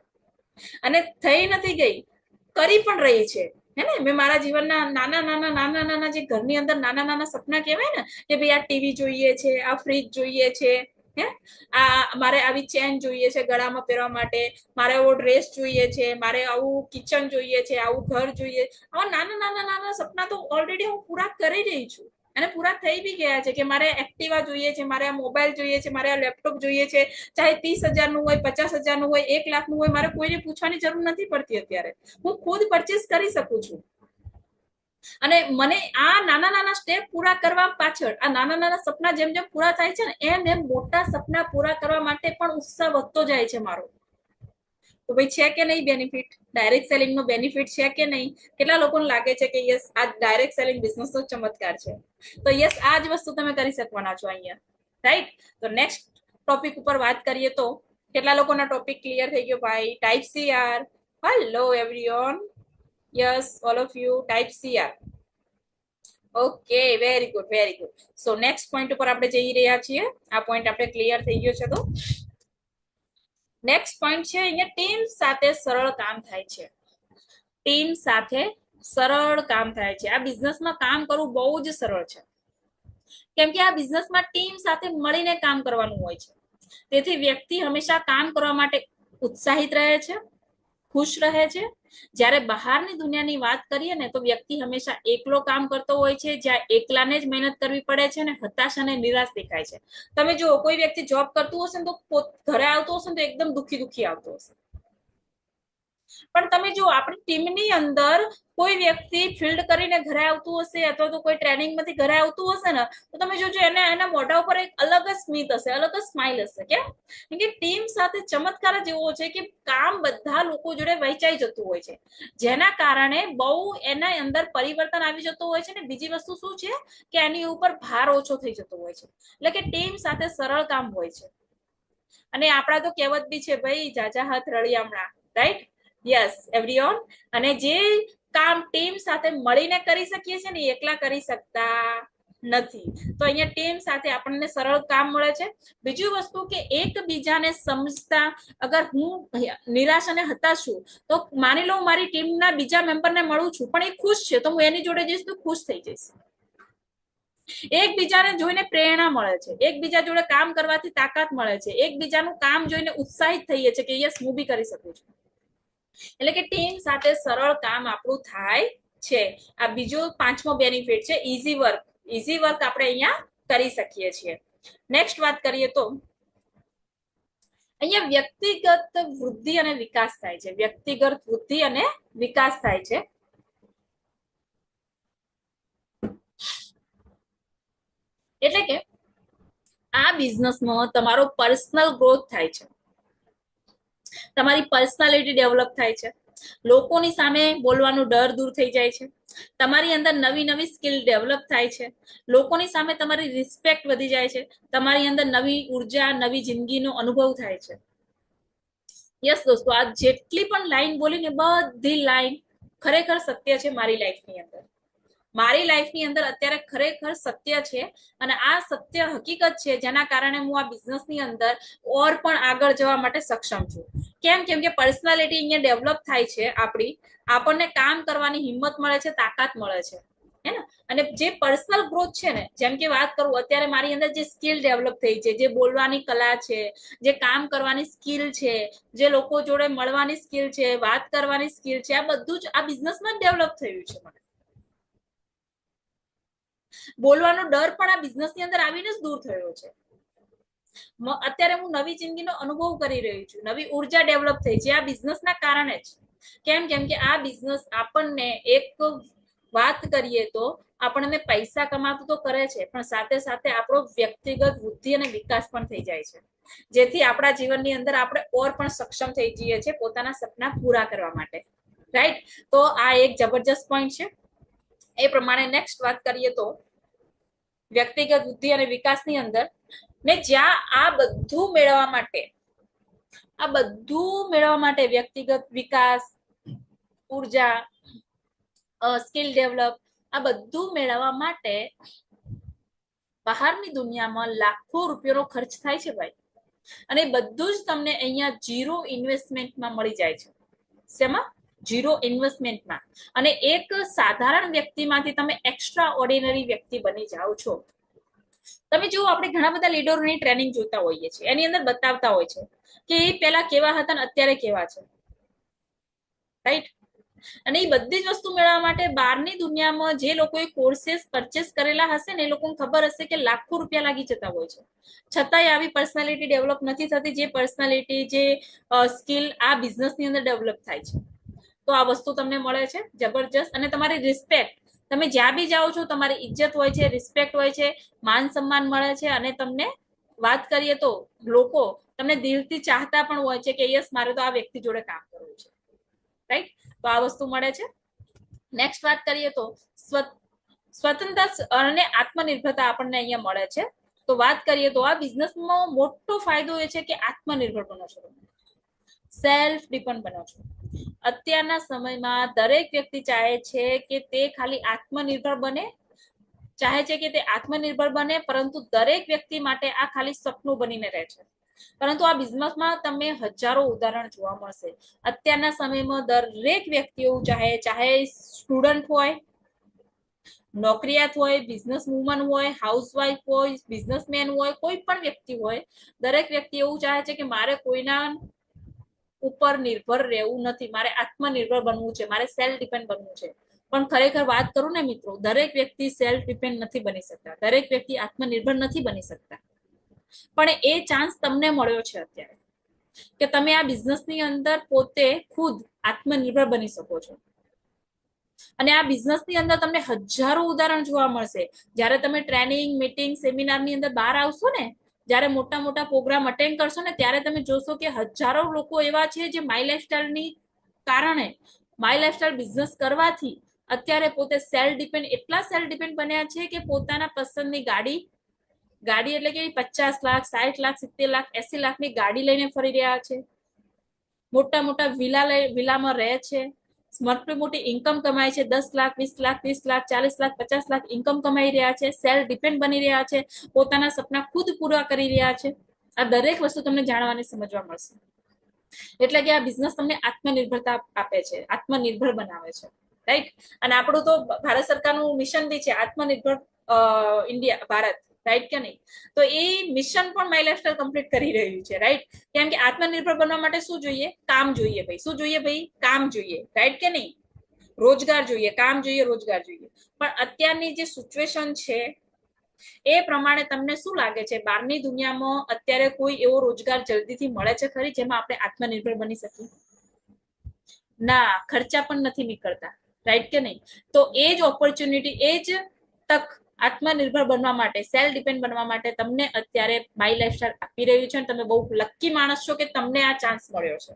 અને થઈ નથી ગઈ, કરી પણ રહી છે. હે ને? મેં મારા જીવનના નાના જે ઘરની અંદર નાના સપના કહેવાય ને કે ભાઈ આ ટીવી જોઈએ છે, આ ફ્રીજ જોઈએ છે, હે આ મારે આવી ચેન જોઈએ છે ગળામાં પહેરવા માટે, મારે એવો ડ્રેસ જોઈએ છે, મારે આવું કિચન જોઈએ છે, આવું ઘર જોઈએ. આવા નાના સપના તો ઓલરેડી હું પૂરા કરી રહી છું અને પૂરા થઈ બી ગયા છે. કે મારે એક્ટિવા જોઈએ છે, મારે આ મોબાઈલ જોઈએ છે, મારે આ લેપટોપ જોઈએ છે, ચાહે 30,000 નું હોય, 50,000 નું હોય, 1 લાખ નું હોય, મારે કોઈને પૂછવાની જરૂર નથી પડતી. અત્યારે હું ખુદ પરચેસ કરી શકું છું. અને મને આ નાના સ્ટેપ પૂરા કરવા પાછળ, આ નાના સપના જેમ જેમ પૂરા થાય છે ને એમ મોટા સપના પૂરા કરવા માટે પણ ઉત્સાહ વધતો જાય છે મારો. તો ભાઈ છે કે નહીં બેનિફિટ? ડાયરેક્ટ સેલિંગ નો બેનિફિટ છે કે નહીં? કેટલા લોકોને લાગે છે કે યસ આ ડાયરેક્ટ સેલિંગ બિઝનેસ નો ચમત્કાર છે? તો યસ આ જ વસ્તુ તમે કરી શકવાના છો અહીંયા. રાઈટ? તો નેક્સ્ટ ટોપિક ઉપર વાત કરીએ તો કેટલા લોકોના ટોપિક ક્લિયર થઈ ગયો ભાઈ? ટાઈપ સી યાર. Hello everyone. Yes all of you type C યાર. Okay, very good very good. So next point ઉપર આપણે જઈ રહ્યા છીએ. આ પોઈન્ટ આપણે ક્લિયર થઈ ગયો છે. તો નેક્સ્ટ પોઈન્ટ છે અહીંયા ટીમ સાથે સરળ કામ થાય છે. ટીમ સાથે સરળ કામ થાય છે. આ બિઝનેસમાં કામ કરવું બહુ જ સરળ છે. કેમ કે આ બિઝનેસમાં ટીમ સાથે મળીને કામ કરવાનું હોય છે. તેથી વ્યક્તિ હંમેશા કામ કરવા માટે ઉત્સાહિત રહે છે, ખુશ રહે છે. જ્યારે બહારની દુનિયાની વાત કરીએ ને તો વ્યક્તિ હંમેશા એકલો કામ કરતો હોય છે, જ્યાં એકલાને જ મહેનત કરવી પડે છે અને હતાશ અને નિરાશ દેખાય છે. તમે જો કોઈ વ્યક્તિ જોબ કરતું હશે ને તો ઘરે આવતો હશે ને તો એકદમ દુખી આવતો હશે. પણ તમે જો આપણી ટીમની અંદર કોઈ વ્યક્તિ ફિલ્ડ કરીને ઘરે આવતું હશે અથવા તો કોઈ ટ્રેનિંગમાંથી ઘરે આવતું હશે ને તો તમે જોજો એના મોઢા ઉપર એક અલગ જ સ્મિત હશે, અલગ જ સ્માઇલ હશે. કેમ? કે ટીમ સાથે ચમત્કાર જ એવો છે કે કામ બધા લોકો જોડે વહેંચાઈ જતું હોય છે, જેના કારણે બહુ એના અંદર પરિવર્તન આવી જતું હોય છે. ને બીજી વસ્તુ શું છે કે એની ઉપર ભાર ઓછો થઈ જતો હોય છે. એટલે કે ટીમ સાથે સરળ કામ હોય છે. અને આપણા તો કહેવત બી છે ભાઈ, જાજા હાથ રળિયામણા. રાઈટ? Yes everyone. અને જે કામ ટીમ સાથે મળીને કરી શકીએ છીએ ને એકલા કરી શકતા નથી. તો અહીંયા ટીમ સાથે આપણને સરળ કામ મળે છે. બીજી વસ્તુ કે એકબીજાને સમજતા, અગર હું નિરાશ અને હતાશ છું તો માની લો મારી ટીમના બીજા મેમ્બરને મળું છું પણ એ ખુશ છે તો હું એની જોડે જઈશ તો ખુશ થઈ જઈશ. એકબીજાને જોઈને પ્રેરણા મળે છે, એકબીજા જોડે કામ કરવાથી તાકાત મળે છે, એકબીજાનું કામ જોઈને ઉત્સાહિત થઈએ છે કે યસ હું બી કરી શકું છું. એટલે કે ટીમ સાથે સરળ કામ આપણું થાય છે. આ બીજો 5મો બેનિફિટ છે, ઈઝી વર્ક. ઈઝી વર્ક આપણે અહીંયા કરી શકીએ છીએ. નેક્સ્ટ વાત કરીએ તો અહીંયા વ્યક્તિગત વૃદ્ધિ અને વિકાસ થાય છે, વ્યક્તિગત વૃદ્ધિ અને વિકાસ થાય છે. એટલે કે આ બિઝનેસમાં તમારો પર્સનલ ગ્રોથ થાય છે, તમારી પર્સનાલિટી ડેવલપ થાય છે, લોકોની સામે બોલવાનો ડર દૂર થઈ જાય છે, તમારી અંદર નવી નવી સ્કિલ ડેવલપ થાય છે, લોકોની સામે તમારી રિસ્પેક્ટ વધી જાય છે, તમારી અંદર નવી ઉર્જા, નવી જિંદગીનો અનુભવ થાય છે. યસ દોસ્તો, આ જેટલી પણ લાઈન બોલી ને બધી લાઈન ખરેખર સત્ય છે મારી લાઈફની અંદર. મારી લાઈફની અંદર અત્યારે ખરેખર સત્ય છે, અને આ સત્ય હકીકત છે જેના કારણે હું આ બિઝનેસની અંદર ઓર પણ આગળ જવા માટે સક્ષમ છું. કેમ કે પર્સનાલિટી અહીંયા ડેવલપ થાય છે આપણી, આપણને કામ કરવાની હિંમત મળે છે, તાકાત મળે છે, હે ને. અને જે પર્સનલ ગ્રોથ છે ને, જેમ કે વાત કરું અત્યારે મારી અંદર જે સ્કિલ ડેવલપ થઈ છે, જે બોલવાની કલા છે, જે કામ કરવાની સ્કિલ છે, જે લોકો જોડે મળવાની સ્કિલ છે, વાત કરવાની સ્કિલ છે, આ બધું જ આ બિઝનેસમાં ડેવલપ થયું છે મને. બોલવાનો ડર પણ આ બિઝનેસની અંદર આવીને જ દૂર થયો છે. અત્યારે હું નવી જિંદગીનો અનુભવ કરી રહી છું, નવી ઉર્જા ડેવલપ થઈ છે આ બિઝનેસના કારણે જ. કેમ કે આ બિઝનેસ આપણને એક વાત કરીએ તો આપણને પૈસા કમાતું તો કરે છે, પણ સાથે સાથે આપણો વ્યક્તિગત વૃદ્ધિ અને વિકાસ પણ થઈ જાય છે, જેથી આપણા જીવનની અંદર આપણે ઓર પણ સક્ષમ થઈ જઈએ છીએ પોતાના સપના પૂરા કરવા માટે. રાઈટ? તો આ એક જબરજસ્ત પોઈન્ટ છે. એ પ્રમાણે નેક્સ્ટ વાત કરીએ તો વ્યક્તિગત વૃદ્ધિ અને વિકાસની અંદર ને જ્યાં આ બધું મેળવવા માટે વ્યક્તિગત વિકાસ, ઉર્જા, સ્કિલ ડેવલપ, આ બધું મેળવવા માટે બહારની દુનિયામાં લાખો રૂપિયાનો ખર્ચ થાય છે ભાઈ. અને બધું જ તમને અહીંયા ઝીરો ઇન્વેસ્ટમેન્ટમાં મળી જાય છે. શેમાં? ઝીરો ઇન્વેસ્ટમેન્ટમાં. અને એક સાધારણ વ્યક્તિમાંથી તમે એક્સ્ટ્રા ઓર્ડિનરી વ્યક્તિ બની જાઓ છો. તમે જુઓ, આપણે ઘણા બધા લીડરોની ટ્રેનિંગ જોતા હોઈએ છીએ, એની અંદર બતાવતા હોય છે કે એ પેલા કેવા હતા અને અત્યારે કેવા છે. રાઈટ? અને એ બધી જ વસ્તુ મેળવવા માટે બહારની દુનિયામાં જે લોકોએ કોર્सेस પરચેસ કરેલા હશે ને, એ લોકોને ખબર હશે કે લાખો રૂપિયા લાગી જતા હોય છે, છતાંય આવી પર્સનાલિટી ડેવલપ નથી થતી, જે પર્સનાલિટી, જે સ્કિલ આ બિઝનેસની અંદર ડેવલપ થાય છે. તો આ વસ્તુ તમને મળે છે જબરજસ્ત. અને તમારી રિસ્પેક્ટ, તમે જ્યાં બી જાઓ છો તમારી ઇજ્જત હોય છે, રિસ્પેક્ટ હોય છે, માન સન્માન મળે છે, અને તમને વાત કરીએ તો લોકો તમને દિલથી ચાહતા પણ હોય છે કે યસ, મારે તો આ વ્યક્તિ જોડે કામ કરવું છે. રાઈટ? તો આ વસ્તુ મળે છે. નેક્સ્ટ વાત કરીએ તો સ્વતંત્ર અને આત્મનિર્ભરતા આપણને અહીંયા મળે છે. તો વાત કરીએ તો આ બિઝનેસમાં મોટો ફાયદો એ છે કે આત્મનિર્ભર બનો છો, સેલ્ફ ડિપેન્ડ બનો છો. અત્યારના સમયમાં દરેક વ્યક્તિ ચાહે છે કે તે ખાલી આત્મનિર્ભર બને, ચાહે છે કે તે આત્મનિર્ભર બને, પરંતુ દરેક વ્યક્તિ માટે આ ખાલી સપનું બનીને રહે છે. પરંતુ આ બિઝનેસમાં તમને હજારો ઉદાહરણ જોવા મળશે. અત્યારના સમયમાં દરેક વ્યક્તિઓ, ચાહે સ્ટુડન્ટ હોય, નોકરિયાત હોય, બિઝનેસ વુમન હોય, હાઉસવાઈફ હોય, બિઝનેસમેન હોય, કોઈ પણ વ્યક્તિ હોય, દરેક વ્યક્તિ એવું ચાહે છે કે મારે કોઈના ઉપર નિર્ભર રહેવું નથી, મારે આત્મનિર્ભર બનવું છે, મારે સેલ્ફ ડિપેન્ડ બનવું છે. પણ ખરેખર વાત કરું ને મિત્રો, દરેક વ્યક્તિ સેલ્ફ ડિપેન્ડ નથી બની શકતા, દરેક વ્યક્તિ આત્મનિર્ભર નથી બની શકતા. પણ એ ચાન્સ તમને મળ્યો છે અત્યારે કે તમે આ બિઝનેસની અંદર પોતે ખુદ આત્મનિર્ભર બની શકો છો. અને આ બિઝનેસની અંદર તમને હજારો ઉદાહરણ જોવા મળશે. જ્યારે તમે ટ્રેનિંગ, મીટિંગ, સેમિનારની અંદર બહાર આવશો ને, જ્યારે મોટા મોટા પ્રોગ્રામ અટેન્ડ કરશો ને, ત્યારે તમે જોશો કે હજારો લોકો એવા છે જે માય લાઈફસ્ટાઈલની કારણે, માય લાઈફસ્ટાઈલ બિઝનેસ કરવાથી અત્યારે પોતે સેલ્ફ ડિપેન્ડ, એટલા સેલ્ફ ડિપેન્ડ બન્યા છે કે પોતાના પસંદની ગાડી એટલે કે 50 લાખ, 60 લાખ, 70 લાખ, 80 લાખની ગાડી લઈને ફરી રહ્યા છે, મોટા મોટા વિલામાં રહે છે, મોટી મોટી ઇન્કમ કમાય છે, 10 લાખ, 20 લાખ, 30 લાખ, 40 લાખ, 50 લાખ ઇન્કમ કમાઈ રહ્યા છે, સેલ્ફ ડિપેન્ડ બની રહ્યા છે, પોતાના સપના ખુદ પૂરા કરી રહ્યા છે. આ દરેક વસ્તુ તમને જાણવાની, સમજવા મળશે. એટલે કે આ બિઝનેસ તમને આત્મનિર્ભરતા આપે છે, આત્મનિર્ભર બનાવે છે. રાઈટ? અને આપણું તો ભારત સરકારનું મિશન બી છે આત્મનિર્ભર ઇન્ડિયા, ભારત. રાઈટ કે નહીં? તો એ મિશન પણ માય લાઈફસ્ટાઈલ કમ્પ્લીટ કરી રહ્યું છે. રાઈટ? કેમ કે આત્મનિર્ભર બનવા માટે શું જોઈએ? કામ જોઈએ ભાઈ. શું જોઈએ ભાઈ? કામ જોઈએ. રાઈટ કે નહીં? રોજગાર જોઈએ, કામ જોઈએ, રોજગાર જોઈએ. પણ અત્યારની જે સિચ્યુએશન છે, એ પ્રમાણે તમને શું લાગે છે, બહારની દુનિયામાં અત્યારે કોઈ એવો રોજગાર જલ્દીથી મળે છે ખરી જેમાં આપણે આત્મનિર્ભર બની શકીએ? ના, ખર્ચા પણ નથી નીકળતા, રાઈટ કે નહીં? તો એ જ ઓપોર્ચ્યુનિટી, એ જ તક આત્મનિર્ભર બનવા માટે, સેલ્ફ ડિપેન્ડ બનવા માટે તમને અત્યારે માય લાઈફસ્ટાઈલ આપી રહ્યું છે. અને તમે બહુ લકી માણસ છો કે તમને આ ચાન્સ મળ્યો છે.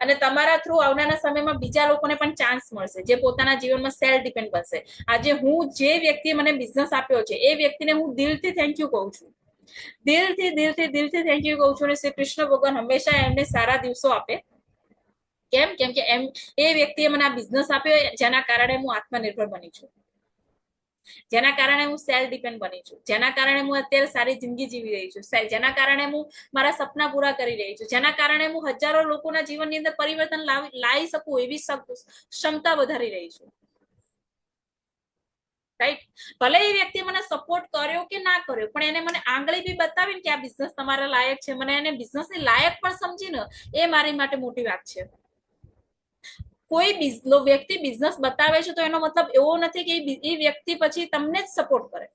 અને તમારા થ્રુ આવનારા સમયમાં બીજા લોકોને પણ ચાન્સ મળશે જે પોતાના જીવનમાં સેલ્ફ ડિપેન્ડ બનશે. આજે હું જે વ્યક્તિએ મને બિઝનેસ આપ્યો છે એ વ્યક્તિને હું દિલથી થેન્ક યુ કહું છું, દિલથી થેન્ક યુ કહું છું. અને શ્રી કૃષ્ણ ભગવાન હંમેશા એમને સારા દિવસો આપે. કેમ? કેમ કે એ વ્યક્તિએ મને આ બિઝનેસ આપ્યો જેના કારણે હું આત્મનિર્ભર બની છું, જેના કારણે હું સેલ્ફ ડિપેન્ડ બની છું, જેના કારણે હું અત્યારે સારી જિંદગી જીવી રહી છું, જેના કારણે હું મારા સપના પૂરા કરી રહી છું, જેના કારણે હું હજારો લોકોના જીવનની અંદર પરિવર્તન લાવી શકું એવી ક્ષમતા વધારી રહી છું, રાઈટ? ભલે એ વ્યક્તિ મને સપોર્ટ કર્યો કે ના કર્યો, પણ એને મને આંગળી બી બતાવીને કે આ બિઝનેસ તમારા લાયક છે, મને એને બિઝનેસની લાયક પણ સમજીને એ મારી માટે મોટી વાત છે. કોઈ વ્યક્તિ બિઝનેસ બતાવે છે તો એનો મતલબ એવો નથી કે એ વ્યક્તિ પછી તમને જ સપોર્ટ કરે.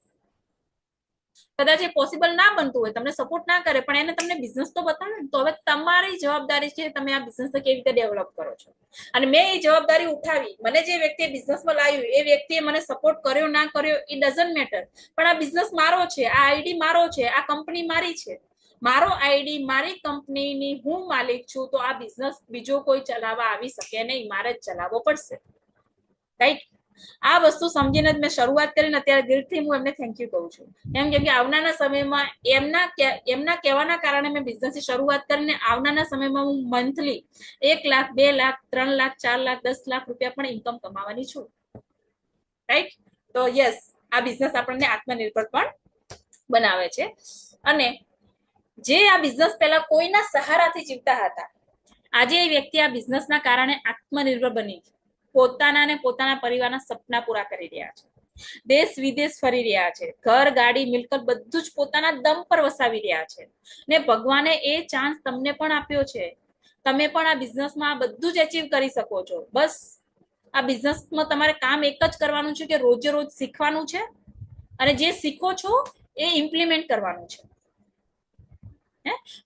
કદાચ એ પોસિબલ ના બનતું હોય, તમને સપોર્ટ ના કરે, પણ એને તમને બિઝનેસ તો બતાવે ને. તો હવે તમારી જવાબદારી છે તમે આ બિઝનેસ કેવી રીતે ડેવલપ કરો છો. અને મેં એ જવાબદારી ઉઠાવી. મને જે વ્યક્તિએ બિઝનેસમાં લાવ્યું એ વ્યક્તિએ મને સપોર્ટ કર્યો ના કર્યો એ ડઝન્ટ મેટર, પણ આ બિઝનેસ મારો છે, આ આઈડી મારો છે, આ કંપની મારી છે, મારો આઈડી, મારી કંપનીની હું માલિક છું. તો આ બિઝનેસ બીજો કોઈ ચલાવવા આવી શકે નહીં, મારે જ ચલાવવો પડશે, રાઈટ? આ વસ્તુ સમજીને જ મેં શરૂઆત કરીને અત્યારે દિલથી હું એમને થેન્ક યુ કહું છું. કેમ કે આવનારા સમયમાં એમના કહેવાના કારણે મેં બિઝનેસની શરૂઆત કરીને આવનારા સમયમાં હું મંથલી 1 લાખ, 2 લાખ, 3 લાખ, 4 લાખ, 10 લાખ રૂપિયા પણ ઇન્કમ કમાવાની છું, રાઈટ? તો યસ, આ બિઝનેસ આપણને આત્મનિર્ભર પણ બનાવે છે. અને જે આ બિઝનેસ પહેલા કોઈના સહારાથી જીવતા હતા, આજે એ વ્યક્તિ આ બિઝનેસના કારણે આત્મનિર્ભર બની પોતાના અને પોતાના પરિવારના સપના પૂરા કરી રહ્યા છે, દેશ વિદેશ ફરી રહ્યા છે, ઘર, ગાડી, મિલકત બધું જ પોતાના દમ પર વસાવી રહ્યા છે. ને ભગવાને એ ચાન્સ તમને પણ આપ્યો છે. તમે પણ આ બિઝનેસમાં બધું જ અચીવ કરી શકો છો. બસ આ બિઝનેસમાં તમારે કામ એક જ કરવાનું છે કે રોજે રોજ શીખવાનું છે, અને જે શીખો છો એ ઇમ્પ્લિમેન્ટ કરવાનું છે.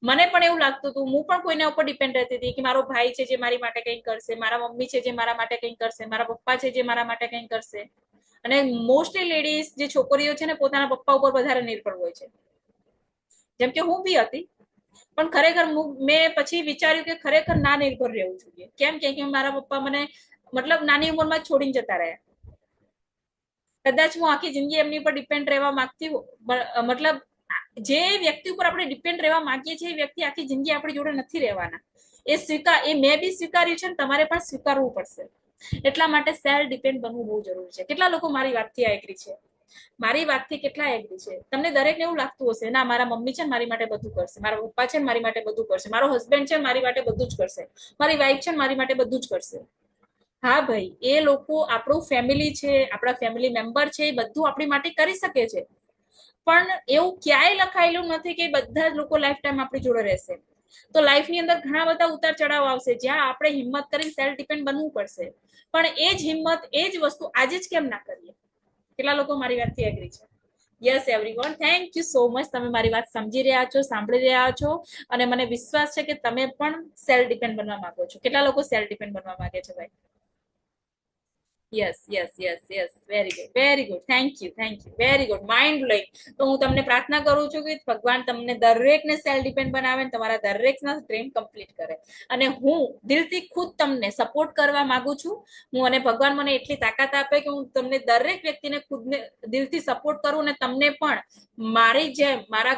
મને પણ એવું લાગતું હતું, હું પણ કોઈના ઉપર ડિપેન્ડ રહેતી હતી કે મારો ભાઈ છે જે મારી માટે કંઈક કરશે, મારા મમ્મી છે જે મારા માટે કંઈક કરશે, મારા પપ્પા છે જે મારા માટે કંઈક કરશે. અને મોસ્ટલી લેડીઝ જે છોકરીઓ છે ને પોતાના પપ્પા ઉપર વધારે નિર્ભર હોય છે, જેમ કે હું બી હતી. પણ ખરેખર મેં પછી વિચાર્યું કે ખરેખર ના નિર્ભર રહેવું જોઈએ. કેમ કે મારા પપ્પા મને મતલબ નાની ઉંમરમાં છોડીને જતા રહ્યા. કદાચ હું આખી જિંદગી એમની પર ડિપેન્ડ રહેવા માંગતી, મતલબ જે વ્યક્તિ ઉપર આપણે ડિપેન્ડ રહેવા માંગીએ છીએ એ વ્યક્તિ આખી જિંદગી આપણી જોડે નથી રહેવાના. એ મેં બી સ્વીકાર્યું છે ને તમારે પણ સ્વીકારવું પડશે. એટલા માટે સેલ્ફ ડિપેન્ડ બનવું બહુ જરૂરી છે. કેટલા લોકો મારી વાતથી એગ્રી છે? મારી વાતથી કેટલા એગ્રી છે? તમને દરેકને એવું લાગતું હશે, ના મારા મમ્મી છે ને મારી માટે બધું કરશે, મારા પપ્પા છે ને મારી માટે બધું કરશે, મારો હસબન્ડ છે ને મારી માટે બધું જ કરશે, મારી વાઈફ છે ને મારી માટે બધું જ કરશે. હા ભાઈ, એ લોકો આપણું ફેમિલી છે, આપણા ફેમિલી મેમ્બર છે, એ બધું આપણી માટે કરી શકે છે. પણ એવું ક્યાંય લખાયેલું નથી કે બધા જ લોકો લાઈફ ટાઈમ આપણી જોડે રહેશે. તો લાઈફની અંદર ઘણા બધા ઉતાર ચઢાવ આવશે જ્યાં આપણે હિંમત કરીને સેલ્ફ ડિપેન્ડ બનવું પડશે. પણ એ જ હિંમત, એ જ વસ્તુ આજે જ કેમ ના કરીએ? કેટલા લોકો મારી વાતથી એગ્રી છે? Yes everyone, thank you so much. તમે મારી વાત સમજી રહ્યા છો, સાંભળી રહ્યા છો, અને મને વિશ્વાસ છે કે તમે પણ સેલ્ફ ડિપેન્ડ બનવા માંગો છો. કેટલા લોકો સેલ્ફ ડિપેન્ડ બનવા માંગે છે ભાઈ? Yes, very good, thank you, very good, mind blowing. તો હું તમને પ્રાર્થના કરું છું કે ભગવાન તમને દરેકને સેલ્ફ ડિપેન્ડ બનાવે, તમારા દરેકના ડ્રીમ કમ્પ્લીટ કરે. અને હું દિલથી ખુદ તમને સપોર્ટ કરવા માંગુ છું. અને ભગવાન મને એટલી તાકાત આપે કે હું તમને દરેક વ્યક્તિને ખુદને દિલથી સપોર્ટ કરું, અને તમને પણ મારી જેમ મારા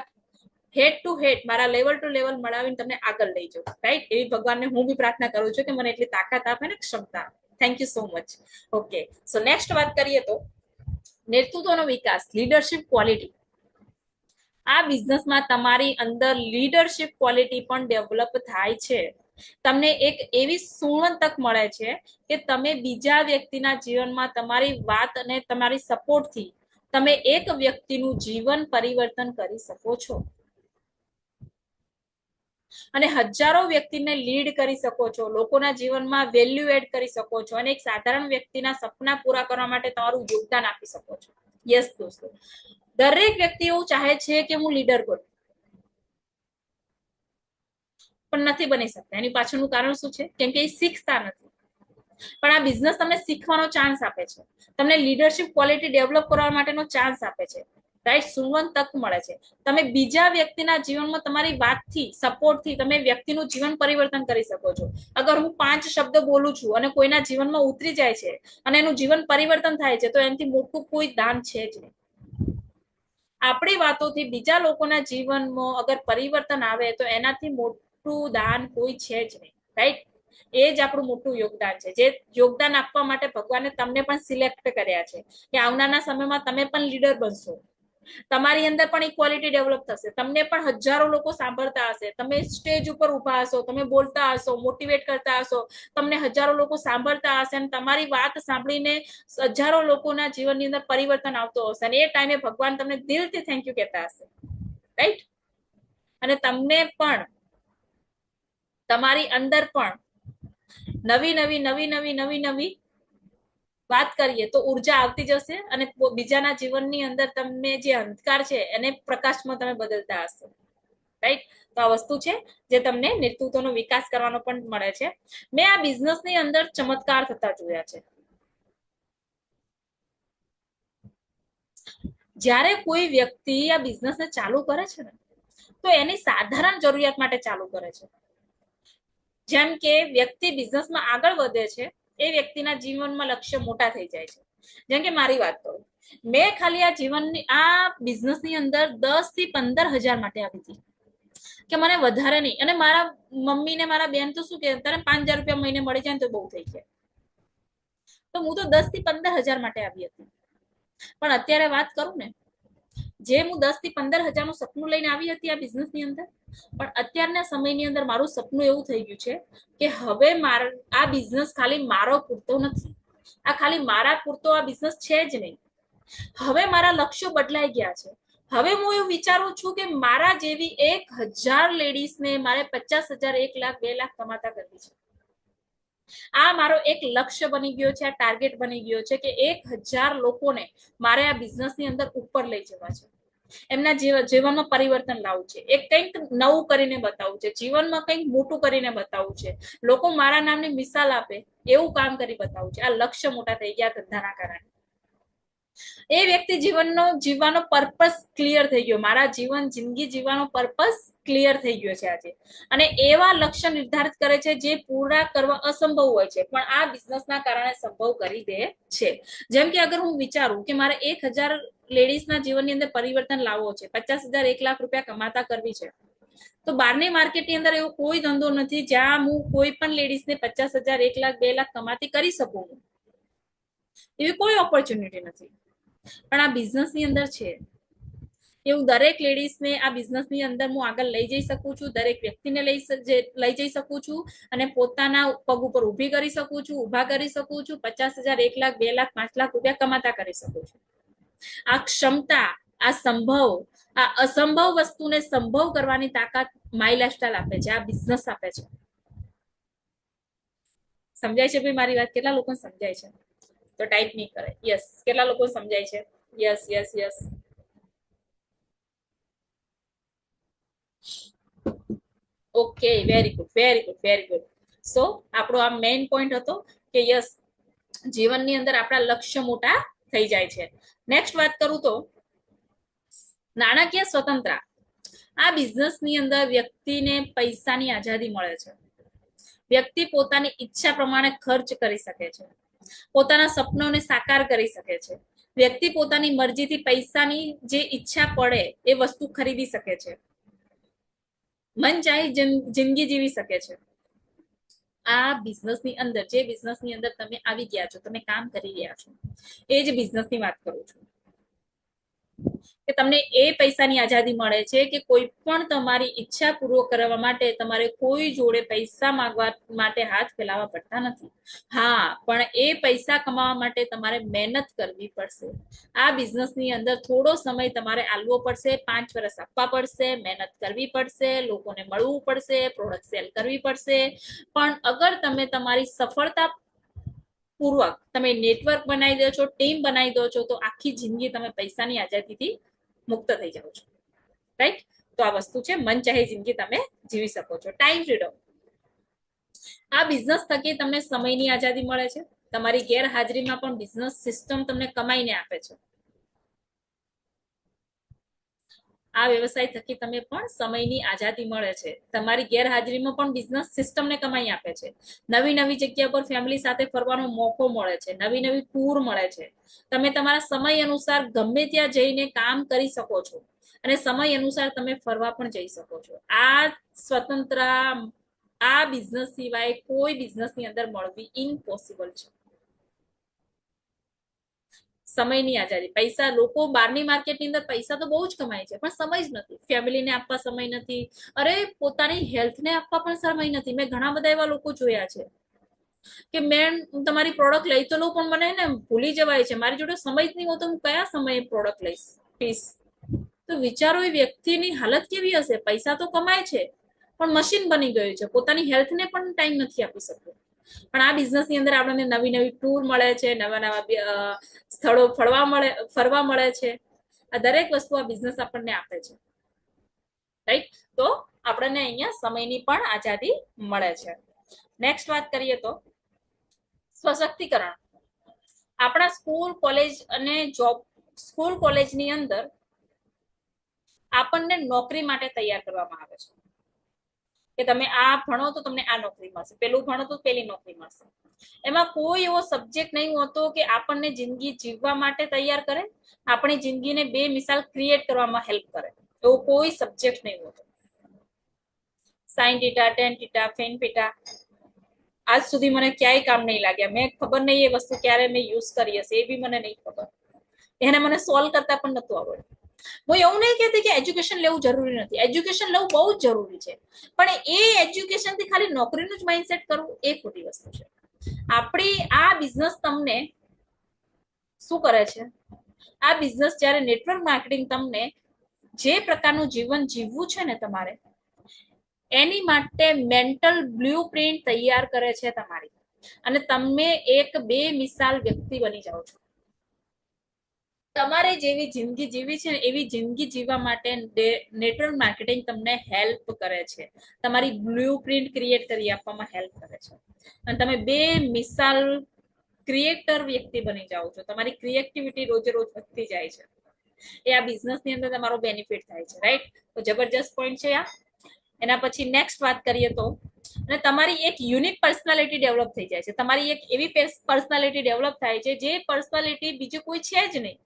હેડ ટુ હેડ, મારા લેવલ ટુ લેવલ મળાવીને તમને આગળ લઈ જાઉં, રાઈટ? એવી ભગવાનને હું બી પ્રાર્થના કરું છું કે મને એટલી તાકાત આપે ને ક્ષમતા. Thank you so much. Okay, so next વાત કરીએ તો નેતૃત્વનો વિકાસ, લીડરશિપ ક્વોલિટી. આ બિઝનેસમાં તમારી અંદર લીડરશિપ ક્વોલિટી પણ ડેવલપ થાય છે. તમને એક એવી સુવર્ણ તક મળે છે કે તમે બીજા વ્યક્તિના જીવનમાં તમારી વાત અને તમારી સપોર્ટથી તમે એક વ્યક્તિનું જીવન પરિવર્તન કરી શકો છો, અને હજારો વ્યક્તિને લીડ કરી શકો છો, લોકોના જીવનમાં વેલ્યુ એડ કરી શકો છો, અને એક સાધારણ વ્યક્તિના સપના પૂરા કરવા માટે તમારું યોગદાન આપી શકો છો. યસ દોસ્તો, દરેક વ્યક્તિ એવું ચાહે છે કે હું લીડર બનું, પણ નથી બની શકતા. એની પાછળનું કારણ શું છે? કેમ કે એ શીખતા નથી. પણ આ બિઝનેસ તમને શીખવાનો ચાન્સ આપે છે, તમને લીડરશિપ ક્વોલિટી ડેવલપ કરવા માટેનો ચાન્સ આપે છે, રાઈટ? સુવર્ણ તક મળે છે. તમે બીજા વ્યક્તિના જીવનમાં તમારી વાતથી, સપોર્ટથી તમે વ્યક્તિનું જીવન પરિવર્તન કરી શકો છો. અગર હું 5 શબ્દ બોલું છું અને કોઈના જીવનમાં ઉતરી જાય છે અને એનું જીવન પરિવર્તન થાય છે, તો એનાથી મોટું કોઈ દાન છે જ નહીં. આપણી વાતોથી બીજા લોકોના જીવનમાં અગર પરિવર્તન આવે તો એનાથી મોટું દાન કોઈ છે જ નહીં, રાઈટ? એ જ આપણું મોટું યોગદાન છે. જે યોગદાન આપવા માટે ભગવાને તમને પણ સિલેક્ટ કર્યા છે કે આવનારા સમયમાં તમે પણ લીડર બનશો, તમારી અંદર પણ ઇક્વાલિટી ડેવલપ થશે, તમને પણ હજારો લોકો સાંભળતા હશે, તમે સ્ટેજ ઉપર ઉભા હશો, તમે બોલતા હશો, મોટિવેટ કરતા હશો, તમને હજારો લોકો સાંભળતા હશે અને તમારી વાત સાંભળીને હજારો લોકોના જીવનની અંદર પરિવર્તન આવતો હશે અને એ ટાઈમે ભગવાન તમને દિલથી થેન્ક યુ કહેતા હશે, રાઈટ? અને તમને પણ તમારી અંદર પણ નવી નવી નવી નવી નવી નવી વાત કરીએ તો ઉર્જા આવતી જશે અને બીજાના જીવનની અંદર તમને જે અંધકાર છે એને પ્રકાશમાં તમે બદલતા હશો, રાઈટ? તો આ વસ્તુ છે જે તમને નેતૃત્વનો વિકાસ કરવાનો પણ મળે છે. મેં આ બિઝનેસની અંદર ચમત્કાર થતા જોયા છે. જ્યારે કોઈ વ્યક્તિ આ બિઝનેસને ચાલુ કરે છે ને, તો એની સાધારણ જરૂરિયાત માટે ચાલુ કરે છે. જેમ કે વ્યક્તિ બિઝનેસમાં આગળ વધે છે, એ વ્યક્તિના જીવનમાં લક્ષ્ય મોટા થઈ જાય છે. જેમ કે મારી વાત કરું, મેં ખાલી આ જીવનની આ બિઝનેસની અંદર 10 થી 15,000 માટે આવી હતી કે મને વધારે નહીં. અને મારા મમ્મી ને મારા બેન તો શું કે તારે 5,000 રૂપિયા મહિને મળી જાય ને તો બહુ થઈ જાય. તો હું તો 10 થી 15,000 માટે આવી હતી. પણ અત્યારે વાત કરું ને, જે હું 10 થી 15,000 નું સપનું લઈને આવી હતી આ બિઝનેસ ની અંદર, પણ અત્યારના સમયની અંદર મારું સપનું એવું થઈ ગયું છે કે હવે આ બિઝનેસ ખાલી મારો પૂરતો નથી, આ ખાલી મારા પૂરતો આ બિઝનેસ છે જ નહીં. હવે મારા લક્ષ્યો બદલાઈ ગયા છે. હવે હું એવું વિચારું છું કે મારા જેવી 1,000 લેડીઝને મારે 50,000, 1 લાખ, 2 લાખ કમાતા કરવી છે. આ મારો એક લક્ષ્ય બની ગયો છે, આ ટાર્ગેટ બની ગયો છે કે 1,000 લોકોને મારે આ બિઝનેસની અંદર ઉપર લઈ જવા છે, એમના જીવનમાં પરિવર્તન લાવવું છે, એક કંઈક નવું કરીને બતાવવું છે, જીવનમાં કંઈક મોટું કરીને બતાવવું છે, લોકો મારા નામની મિસાલ આપે એવું કામ કરી બતાવવું છે. આ લક્ષ્ય મોટા થઈ ગયા ધંધાના કારણે. એ વ્યક્તિ જીવવાનો પર્પસ ક્લિયર થઈ ગયો, મારા જિંદગી જીવવાનો પર્પસ ક્લિયર થઈ ગયો છે આજે. અને એવા લક્ષ્ય નિર્ધારિત કરે છે જે પૂરા કરવા અસંભવ હોય છે, પણ આ બિઝનેસના કારણે સંભવ કરી દે છે. જેમ કે અગર હું વિચારું કે મારે 1,000 લેડીઝના જીવનની અંદર પરિવર્તન લાવવો છે, 50,000, 1 લાખ રૂપિયા કમાતા કરવી છે, તો બહારની માર્કેટની અંદર એવો કોઈ ધંધો નથી જ્યાં હું કોઈ પણ લેડીઝને 50,000, 1 લાખ, 2 લાખ કમાતી કરી શકું. એવી કોઈ ઓપોર્ચ્યુનિટી નથી. પણ આ બિઝનેસની અંદર છે એવું દરેક લેડીઝને આ બિઝનેસની અંદર હું આગળ લઈ જઈ શકું છું, દરેક વ્યક્તિને લઈ જઈ શકું છું અને પોતાના પગ ઉપર ઊભી કરી શકું છું, ઊભા કરી શકું છું, 50,000, 1 લાખ, 2 લાખ, 5 લાખ રૂપિયા કમાતા કરી શકું છું. આ ક્ષમતા, આ સંભવ, આ અસંભવ વસ્તુને સંભવ કરવાની તાકાત માય લાઈફસ્ટાઈલ આપે છે, આ બિઝનેસ આપે છે. સમજાય છે ભાઈ મારી વાત? કેટલા લોકો સમજાય છે? તો ટાઈપ નહીં કરે. યસ, કેટલા લોકો સમજાય છે? Yes yes yes. Okay, very good, very good, very good. So આપણો આ મેઇન પોઈન્ટ હતો કે યસ, જીવનની અંદર આપણા લક્ષ્ય મોટા થઈ જાય છે. નેક્સ્ટ વાત કરું તો નાણાકીય સ્વતંત્રતા. આ બિઝનેસની અંદર વ્યક્તિને પૈસાની આઝાદી મળે છે. વ્યક્તિ પોતાની ઈચ્છા પ્રમાણે ખર્ચ કરી શકે છે, પોતાના સપનોને સાકાર કરી શકે છે. વ્યક્તિ પોતાની મરજીથી પૈસાની જે ઈચ્છા પડે એ વસ્તુ ખરીદી શકે છે, મન ચાહી જિંદગી જીવી શકે છે. આ બિઝનેસની અંદર, જે બિઝનેસની અંદર તમે આવી ગયા છો, તમે કામ કરી રહ્યા છો, એ જ બિઝનેસની વાત કરું છું કે તમને એ પૈસાની આઝાદી મળે છે કે કોઈ પણ તમારી ઈચ્છા પૂર્વક કરવા માટે તમારે કોઈ જોડે પૈસા માંગવા માટે હાથ ફેલાવવા પડતા નથી. હા, પણ એ પૈસા કમાવા માટે તમારે મહેનત કરવી પડશે. આ બિઝનેસની અંદર થોડો સમય તમારે આલવો પડશે, 5 વર્ષ આપવા પડશે, મહેનત કરવી પડશે, લોકોને મળવું પડશે, પ્રોડક્ટ સેલ કરવી પડશે. પણ અગર તમે તમારી સફળતા પૂર્વક તમે નેટવર્ક બનાવી દો છો, ટીમ બનાવી દો છો, તો આખી જિંદગી તમે પૈસાની આઝાદીથી મુક્ત થઈ જાઓ છો. રાઈટ? તો આ વસ્તુ છે, મન ચાહે જિંદગી તમે જીવી શકો છો. Time freedom. આ બિઝનેસ થકી તમને સમયની આઝાદી મળે છે. તમારી ગેરહાજરીમાં પણ બિઝનેસ સિસ્ટમ તમને કમાઈને આપે છે. આ વ્યવસાય થકી તમે પણ સમયની આઝાદી મળે છે. તમારી ગેરહાજરીમાં પણ બિઝનેસ સિસ્ટમને કમાઈ આપે છે. નવી નવી જગ્યા પર ફેમિલી સાથે ફરવાનો મોકો મળે છે. નવી નવી ટૂર મળે છે. તમે તમારા સમય અનુસાર ગમે ત્યાં જઈને કામ કરી શકો છો અને સમય અનુસાર તમે ફરવા પણ જઈ શકો છો. આ સ્વતંત્ર આ બિઝનેસ સિવાય કોઈ બિઝનેસની અંદર મળવી ઇમ્પોસિબલ છે. સમયની આઝાદી. પૈસા, લોકો બહારની માર્કેટની અંદર પૈસા તો બહુ જ કમાય છે, પણ સમય જ નથી. ફેમિલીને આપવા સમય નથી. અરે પોતાની હેલ્થને આપવા પણ સમય નથી. મેં ઘણા બધા એવા લોકો જોયા છે કે મેં તમારી પ્રોડક્ટ લઈ તો લઉં, પણ મને ને ભૂલી જવાય છે. મારી જોડે સમય જ નહીં હોતો, હું કયા સમયે પ્રોડક્ટ લઈશ, પીસ. તો વિચારો એ વ્યક્તિની હાલત કેવી હશે. પૈસા તો કમાય છે, પણ મશીન બની ગયું છે. પોતાની હેલ્થને પણ ટાઈમ નથી આપી શકતો. પણ આ બિઝનેસની અંદર આપણને નવી નવી ટૂર મળે છે, નવા નવા સ્થળો ફરવા મળે છે. આ દરેક વસ્તુ આ બિઝનેસ આપણને આપે છે. રાઈટ? તો આપણને અહીંયા સમયની પણ આઝાદી મળે છે. નેક્સ્ટ વાત કરીએ તો સશક્તિકરણ. આપણા સ્કૂલ, કોલેજ અને જોબ, સ્કૂલ કોલેજની અંદર આપણને નોકરી માટે તૈયાર કરવામાં આવે છે કે તમે આ ભણો તો તમને આ નોકરી મળશે, પેલું ભણો તો પેલી નોકરી મળશે. એમાં કોઈ એવો સબ્જેક્ટ નહીં હોતો કે આપણને જિંદગી જીવવા માટે તૈયાર કરે, આપણી જિંદગીને બે મિસાલ ક્રિએટ કરવામાં હેલ્પ કરે. એવો કોઈ સબ્જેક્ટ નહીં હોતો. Sine theta, ten theta, fan theta આજ સુધી મને ક્યાંય કામ નહીં લાગ્યા. મેં ખબર નહીં એ વસ્તુ ક્યારે મેં યુઝ કરી હશે, એ બી મને નહીં ખબર. એને મને સોલ્વ કરતા પણ નતું આવડતું. હું એવું નહીં કહેતી કે એજ્યુકેશન લેવું જરૂરી નથી. એજ્યુકેશન લેવું બહુ જ જરૂરી છે, પણ એ એજ્યુકેશનથી ખાલી નોકરીનું જ માઇન્ડસેટ કરવું એ ખોટી વસ્તુ છે. આપણી આ બિઝનેસ તમને શું કરે છે? આ બિઝનેસ જ્યારે નેટવર્ક માર્કેટિંગ તમને જે પ્રકારનું જીવન જીવવું છે ને તમારે, એની માટે મેન્ટલ બ્લુપ્રિન્ટ તૈયાર કરે છે તમારી, અને તમે એક બે મિસાલ વ્યક્તિ બની જાઓ છો. તમારે જેવી જિંદગી જીવી છે ને એવી જિંદગી જીવવા માટે નેટવર્ક માર્કેટિંગ તમને હેલ્પ કરે છે. તમારી બ્લુપ્રિન્ટ ક્રિએટ કરી આપવામાં હેલ્પ કરે છે, અને તમે બે મિસાલ ક્રિએટર વ્યક્તિ બની જાઓ છો. તમારી ક્રિએટિવિટી રોજે રોજ વધતી જાય છે. એ આ બિઝનેસની અંદર તમારો બેનિફિટ થાય છે. રાઈટ? તો જબરજસ્ત પોઈન્ટ છે આ. એના પછી નેક્સ્ટ વાત કરીએ તો, અને તમારી એક યુનિક પર્સનાલિટી ડેવલપ થઈ જાય છે. તમારી એક એવી પર્સનાલિટી ડેવલપ થાય છે જે પર્સનાલિટી બીજું કોઈ છે જ નહીં.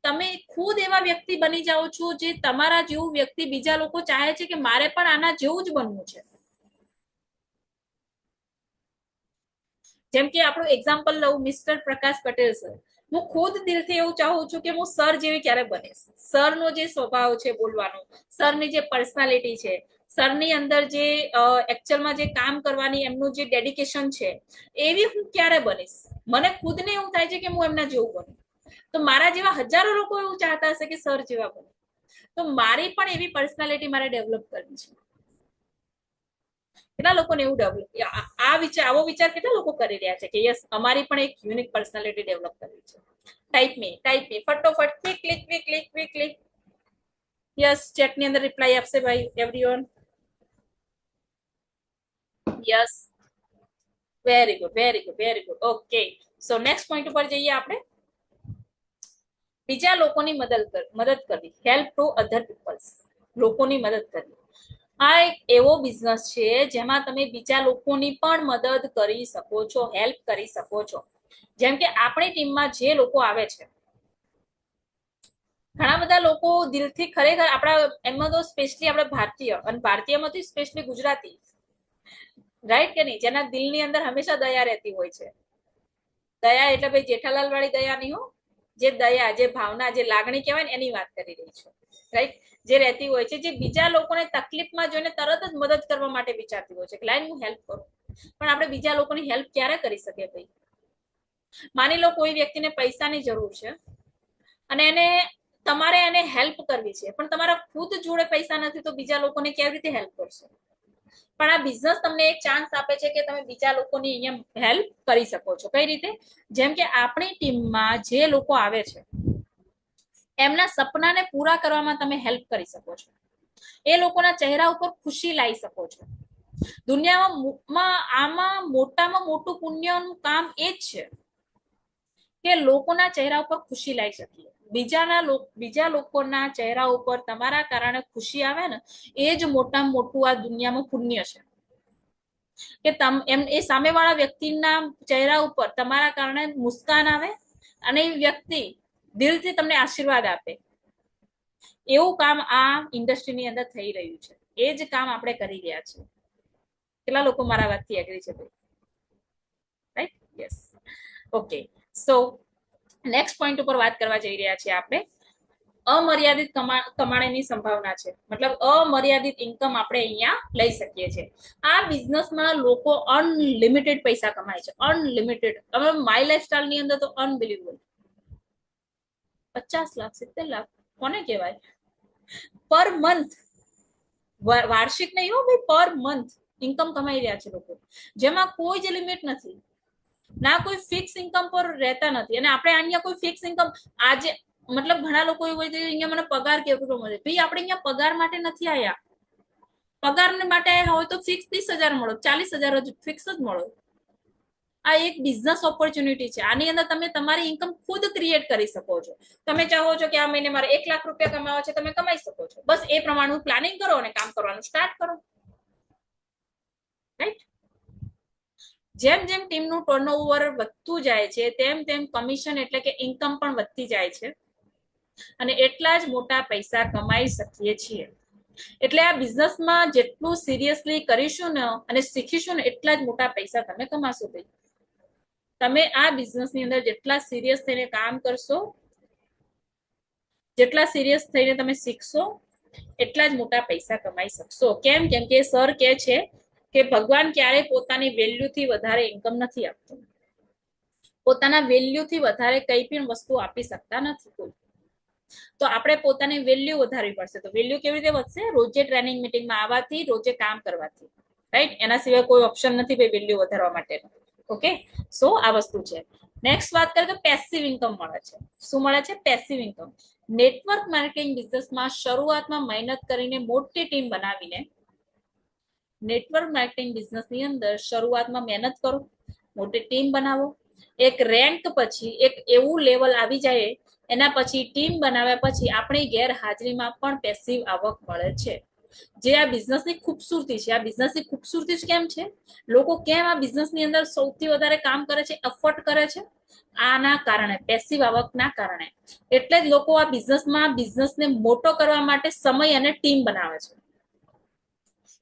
તમે ખુદ એવા વ્યક્તિ બની જાઓ છો જે તમારા જેવું વ્યક્તિ બીજા લોકો ચાહે છે કે મારે પણ આના જેવું જ બનવું છે. જેમ કે આપણું એક્ઝામ્પલ લઉં, મિસ્ટર પ્રકાશ પટેલ સર. હું ખુદ દિલથી એવું ચાહું છું કે હું સર જેવી ક્યારે બનીશ. સરનો જે સ્વભાવ છે બોલવાનો, સરની જે પર્સનાલિટી છે, સરની અંદર જે એકચ્યુઅલમાં જે કામ કરવાની એમનું જે ડેડિકેશન છે, એવી હું ક્યારે બનીશ. મને ખુદને એવું થાય છે કે હું એમના જેવું બનું. તો મારા જેવા હજારો લોકો એવું ચાહતા હશે કે સર જેવા બને. તો મારી પણ એવી પર્સનાલિટી મારે ડેવલપ કરવી છે. કેટલા લોકોને એવું ડેવલપ, આવો વિચાર કેટલા લોકો કરી રહ્યા છે કે યસ, અમારી પણ એક યુનિક પર્સનાલિટી ડેવલપ કરવી છે. ટાઈપ મી ફટોફટ, click click click click click click. Yes, chat ની અંદર રિપ્લાય આપશે ભાઈ everyone. Yes, very good, very good, very good. Okay, so next point ઉપર જઈએ આપણે. બીજા લોકોની મદદ કરવી, હેલ્પ ટુ અધર પીપલ્સ. લોકોની મદદ કરવી આ એક એવો બિઝનેસ છે જેમાં તમે બીજા લોકોની પણ મદદ કરી શકો છો, હેલ્પ કરી શકો છો. જેમ કે આપણી ટીમમાં જે લોકો આવે છે, ઘણા બધા લોકો દિલથી ખરેખર આપણા, એમાં તો સ્પેશિયલી આપણે ભારતીય, અને ભારતીયમાંથી સ્પેશિયલી ગુજરાતી, રાઈટ કે નહીં, જેના દિલની અંદર હંમેશા દયા રહેતી હોય છે. દયા એટલે ભાઈ જેઠાલાલ વાળી દયા નહીં હો, જે દયા, જે ભાવના, જે લાગણી કહેવાય ને એની વાત કરી રહી છું. રાઈટ? જે રહેતી હોય છે, જે બીજા લોકોને તકલીફમાં જોઈને તરત જ મદદ કરવા માટે વિચારતી હોય છે કે લાઈન હું હેલ્પ કરું. પણ આપણે બીજા લોકોની હેલ્પ ક્યારે કરી શકીએ ભાઈ? માની લો કોઈ વ્યક્તિને પૈસાની જરૂર છે અને તમારે એને હેલ્પ કરવી છે, પણ તમારા ખુદ જોડે પૈસા નથી, તો બીજા લોકોને કેવી રીતે હેલ્પ કરશો? પણ આ બિઝનેસ તમને એક ચાન્સ આપે છે કે તમે બીજા લોકોની અહીંયા હેલ્પ કરી શકો છો. કઈ રીતે? જેમ કે આપણી ટીમમાં જે લોકો આવે છે એમના સપનાને પૂરા કરવામાં તમે હેલ્પ કરી શકો છો. એ લોકોના ચહેરા ઉપર ખુશી લાવી શકો છો. દુનિયામાં આમાં મોટામાં મોટું પુણ્યનું કામ એ જ છે કે લોકોના ચહેરા ઉપર ખુશી લાવી શકીએ. બીજા લોકોના ચહેરા ઉપર તમારા કારણે ખુશી આવે ને, એ જ મોટામાં મોટું આ દુનિયામાં પુણ્ય છે. કે એ સામેવાળા વ્યક્તિના ચહેરા ઉપર તમારા કારણે મુસ્કાન આવે અને એ વ્યક્તિ દિલથી તમને આશીર્વાદ આપે. એવું કામ આ ઇન્ડસ્ટ્રીની અંદર થઈ રહ્યું છે. એ જ કામ આપણે કરી રહ્યા છીએ. કેટલા લોકો મારા વાતથી એગ્રી છે? Right? Yes. Okay, so next point ઉપર વાત કરવા જઈ રહ્યા છીએ આપણે. અમર્યાદિત કમાણીની સંભાવના છે, મતલબ અમર્યાદિત ઇન્કમ આપણે અહીંયા લઈ શકીએ છીએ. આ બિઝનેસમાં લોકો અનલિમિટેડ પૈસા કમાય છે, અનલિમિટેડ. હવે માય લાઈફસ્ટાઈલ ની અંદર તો અનબિલીવેબલ 50 લાખ 70 લાખ કોને કહેવાય પર મંથ, વાર્ષિક નહીં હો ભાઈ, પર મંથ ઇન્કમ કમાઈ રહ્યા છે લોકો, જેમાં કોઈ જ લિમિટ નથી, ના કોઈ ફિક્સ ઇન્કમ પર રહેતા નથી. અને આપણે અહીંયા કોઈ ફિક્સ ઇન્કમ આજે મતલબ ઘણા લોકો એવું હોય અહીંયા મને પગાર કેવો મળે, ભાઈ આપણે અહીંયા પગાર માટે નથી આયા. પગાર માટે આયા હોય તો ફિક્સ 30,000 મળો, 40,000 જ ફિક્સ જ મળો. આ એક બિઝનેસ ઓપોર્ચ્યુનિટી છે. આની અંદર તમે તમારી ઇન્કમ ખુદ ક્રિએટ કરી શકો છો. તમે ચાહો છો કે આ મહિને મારે 1 લાખ રૂપિયા કમાવા છે, તમે કમાઈ શકો છો. બસ એ પ્રમાણનું પ્લાનિંગ કરો અને કામ કરવાનું સ્ટાર્ટ કરો. રાઈટ? જેમ જેમ ટીમનું ટર્નઓવર વધતું જાય છે તેમ તેમ કમિશન એટલે કે ઇન્કમ પણ વધતી જાય છે અને એટલા જ મોટા પૈસા કમાઈ શકીએ છીએ. એટલે આ બિઝનેસમાં જેટલું સિરિયસલી કરીશું ને અને શીખીશું ને એટલા જ મોટા પૈસા તમે કમાશો. ભાઈ તમે આ બિઝનેસની અંદર જેટલા સિરિયસ થઈને કામ કરશો, જેટલા સિરિયસ થઈને તમે શીખશો, એટલા જ મોટા પૈસા કમાઈ શકશો. કેમ? કેમ કે સર કે છે કે ભગવાન ક્યારે પોતાની વેલ્યુથી વધારે ઇન્કમ નથી આપતું. પોતાના વેલ્યુથી વધારે કઈ પણ વસ્તુ આપી શકતા નથી કોઈ. તો આપણે પોતાની વેલ્યુ વધારવી પડશે. તો વેલ્યુ કેવી રીતે વધશે? રોજે ટ્રેનિંગ મિટિંગમાં આવવાથી, રોજે કામ કરવાથી. રાઈટ? એના સિવાય કોઈ ઓપ્શન નથી ભાઈ વેલ્યુ વધારવા માટેનો. ઓકે, સો આ વસ્તુ છે. નેક્સ્ટ વાત કરીએ તો પેસિવ ઇન્કમ મળે છે. શું મળે છે? Passive income. નેટવર્ક માર્કેટિંગ બિઝનેસમાં શરૂઆતમાં મહેનત કરીને મોટી ટીમ બનાવીને, નેટવર્ક માર્કેટિંગ બિઝનેસની અંદર શરૂઆતમાં મહેનત કરો, મોટી ટીમ બનાવો, એક રેન્ક પછી એક એવું લેવલ આવી જાય, એના પછી ટીમ બનાવ્યા પછી આપણી ગેરહાજરીમાં પણ પેસિવ આવક મળે છે. જે આ બિઝનેસની ખૂબસૂરતી છે. આ બિઝનેસની ખૂબસૂરતી કેમ છે? લોકો કેમ આ બિઝનેસની અંદર સૌથી વધારે કામ કરે છે, એફર્ટ કરે છે? આના કારણે, પેસિવ આવકના કારણે. એટલે જ લોકો આ બિઝનેસને મોટો કરવા માટે સમય અને ટીમ બનાવે છે.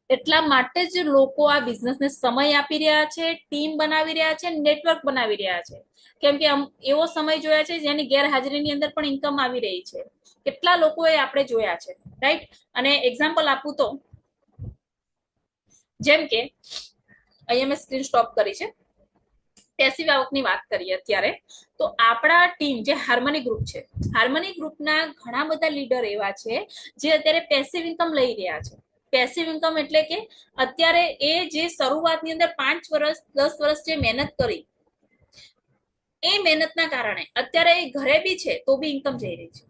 એટલા માટે જ લોકો આ બિઝનેસને સમય આપી રહ્યા છે, ટીમ બનાવી રહ્યા છે, નેટવર્ક બનાવી રહ્યા છે. કેમ કે એવો સમય જોયા છે જેની ગેરહાજરીની અંદર પણ ઇન્કમ આવી રહી છે. કેટલા લોકોએ આપણે જોયા છે. રાઈટ? અને એક્ઝામ્પલ આપું તો જેમ કે અહીંયા મેં સ્ક્રીન સ્ટોપ કરી છે. પેસિવ આવકની વાત કરીએ અત્યારે તો આપણા ટીમ જે હાર્મની ગ્રુપ છે, હાર્મની ગ્રુપના ઘણા બધા લીડર એવા છે જે અત્યારે પેસિવ ઇન્કમ લઈ રહ્યા છે. પેસિવ ઇન્કમ એટલે કે અત્યારે એ જે શરૂઆતની અંદર 5 વર્ષ 10 વર્ષ જે મહેનત કરી, એ મહેનતના કારણે અત્યારે એ ઘરે બી છે તો બી ઇન્કમ જઈ રહી છે.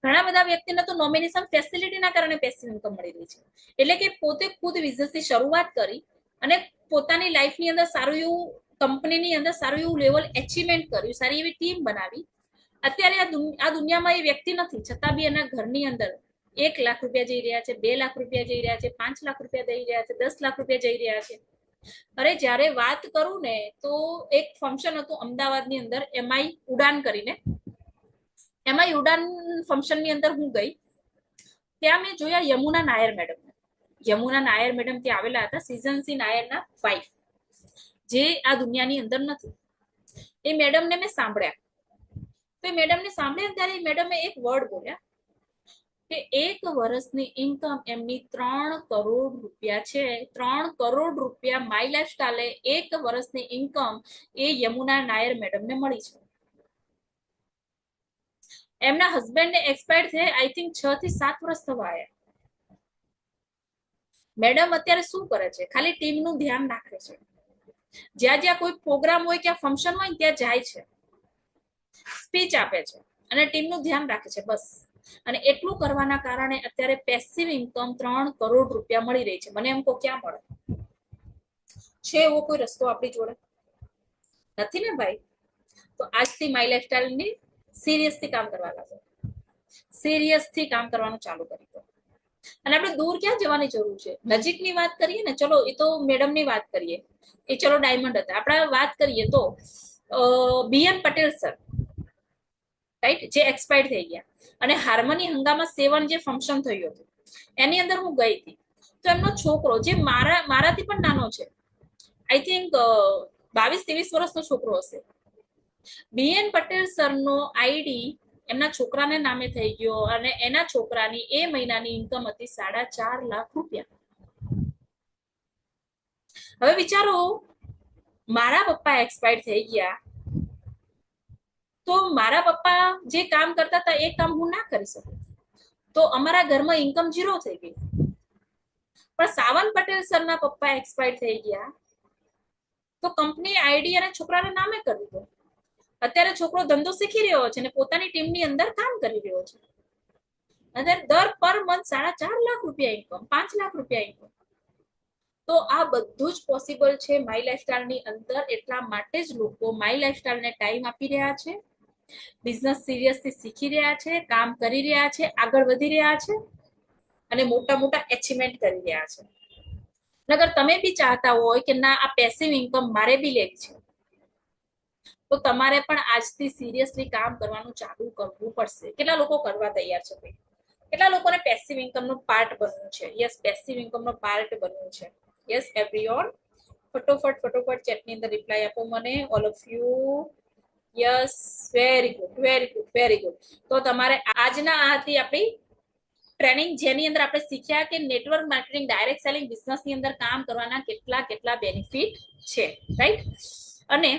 ઘણા બધા વ્યક્તિને તો નોમિનેશન ફેસિલિટીના કારણે પેસિવ ઇન્કમ મળી રહી છે. એટલે કે પોતે ખુદ બિઝનેસની શરૂઆત કરી અને પોતાની લાઈફની અંદર સારું એવું, કંપનીની અંદર સારું એવું લેવલ એચીવમેન્ટ કર્યું, સારી એવી ટીમ બનાવી. અત્યારે આ દુનિયામાં એ વ્યક્તિ નથી, છતાં બી એના ઘરની અંદર 1 લાખ રૂપિયા જઈ રહ્યા છે, 2 લાખ રૂપિયા જઈ રહ્યા છે, 5 લાખ રૂપિયા જઈ રહ્યા છે, 10 લાખ રૂપિયા જઈ રહ્યા છે. અરે જ્યારે વાત કરું ને તો એક ફંક્શન હતું અમદાવાદની અંદર, એમઆઈ ઉડાન કરીને. એમાં ઉડાન ફંક્શનની અંદર હું ગઈ, ત્યાં મેં જોયા યમુના નાયર મેડમ. યમુના નાયર મેડમ ત્યાં આવેલા હતા, સીઝન નાયરના વાઇફ, જે આ દુનિયાની અંદર નથી. એ મેડમને મેં સાંભળ્યા. તો એ મેડમને સાંભળ્યા ત્યારે મેડમે એક વર્ડ બોલ્યા કે 1 વર્ષની ઇન્કમ એમની 3 કરોડ રૂપિયા છે. 3 કરોડ રૂપિયા માય લાઈફસ્ટાઈલે 1 વર્ષની ઇન્કમ એ યમુના નાયર મેડમને મળી છે. એમના હસબન્ડ એક્સપાયર થયે આઈ થિંક 6 થી 7 વર્ષ થવા આવ્યા. મેડમ અત્યારે શું કરે છે? ખાલી ટીમનું ધ્યાન રાખે છે. જ્યાં જ્યાં કોઈ પ્રોગ્રામ હોય કે ફંક્શન હોય ત્યાં જાય છે, સ્પીચ આપે છે અને ટીમનું ધ્યાન રાખે છે, બસ. અને એટલું કરવાના કારણે અત્યારે પેસિવ ઇન્કમ 3 કરોડ રૂપિયા મળી રહી છે. મને એમ કહો ક્યાં મળે છે? એવો કોઈ રસ્તો આપણી જોડે નથી ને ભાઈ. તો આજથી માય લાઈફસ્ટાઈલની સિરિયસથી કામ કરવા લાગો, સિરિયસથી કામ કરવાનું ચાલુ કરી દો. અને આપણે દૂર ક્યાં જવાની જરૂર છે? નજીકની વાત કરીએ ને, ચલો એ તો મેડમની વાત કરીએ, એ ચલો ડાયમંડ હતા. આપણે વાત કરીએ તો BN પટેલ સર, રાઈટ, જે એક્સપાયર થઈ ગયા. અને હાર્મની હંગામા 7 જે ફંક્શન થયું હતું એની અંદર હું ગઈ હતી. તો એમનો છોકરો જે મારાથી પણ નાનો છે, આઈ થિંક 22-23 વર્ષનો છોકરો હશે, BN પટેલ સરનો આઈડી એમના છોકરાને નામે થઈ ગયો અને એના છોકરાની એ મહિનાની ઇન્કમ હતી 4.5 લાખ રૂપિયા. હવે વિચારો, મારા પપ્પા એક્સપાયર થઈ ગયા તો મારા પપ્પા જે કામ કરતા હતા એ કામ હું ના કરી શકું, તો અમારા ઘરમાં ઇન્કમ 0 થઈ ગઈ. પણ સાવંત પટેલ સરના પપ્પા એક્સપાયર થઈ ગયા તો કંપની આઈડી અને છોકરાના નામે કરી દીધો. અત્યારે છોકરો ધંધો શીખી રહ્યો છે અને પોતાની ટીમની અંદર કામ કરી રહ્યો છે. અત્યારે દર પર મંથ 4.5 લાખ રૂપિયા ઇન્કમ, 5 લાખ રૂપિયા ઇન્કમ. તો આ બધું જ પોસિબલ છે માય લાઈફસ્ટાઈલની અંદર. એટલા માટે જ લોકો માય લાઈફસ્ટાઈલને ટાઈમ આપી રહ્યા છે, બિઝનેસ સિરિયસથી શીખી રહ્યા છે, કામ કરી રહ્યા છે, આગળ વધી રહ્યા છે અને મોટા મોટા એચિવમેન્ટ કરી રહ્યા છે. અગર તમે બી ચાહતા હોય કે ના આ પેસિવ ઇન્કમ મારે બી લેવી છે, તો તમારે પણ આજથી સિરિયસલી કામ કરવાનું ચાલુ કરવું પડશે. કેટલા લોકો કરવા તૈયાર છે ભાઈ? કેટલા લોકોને પેસિવ ઇન્કમનો પાર્ટ બનવું છે? યસ, પેસિવ ઇન્કમનો પાર્ટ બનવું છે. યસ એવરીવન, ફટોફટ ચેટની અંદર રિપ્લાય આપો મને, all of you. Yes, very good, very good, very good. તો તમારે આજના આ હતી આપણી ટ્રેનિંગ, જેની અંદર આપણે શીખ્યા કે નેટવર્ક માર્કેટિંગ, ડાયરેક્ટ સેલિંગ બિઝનેસની અંદર કામ કરવાના કેટલા કેટલા બેનિફિટ છે, રાઈટ. અને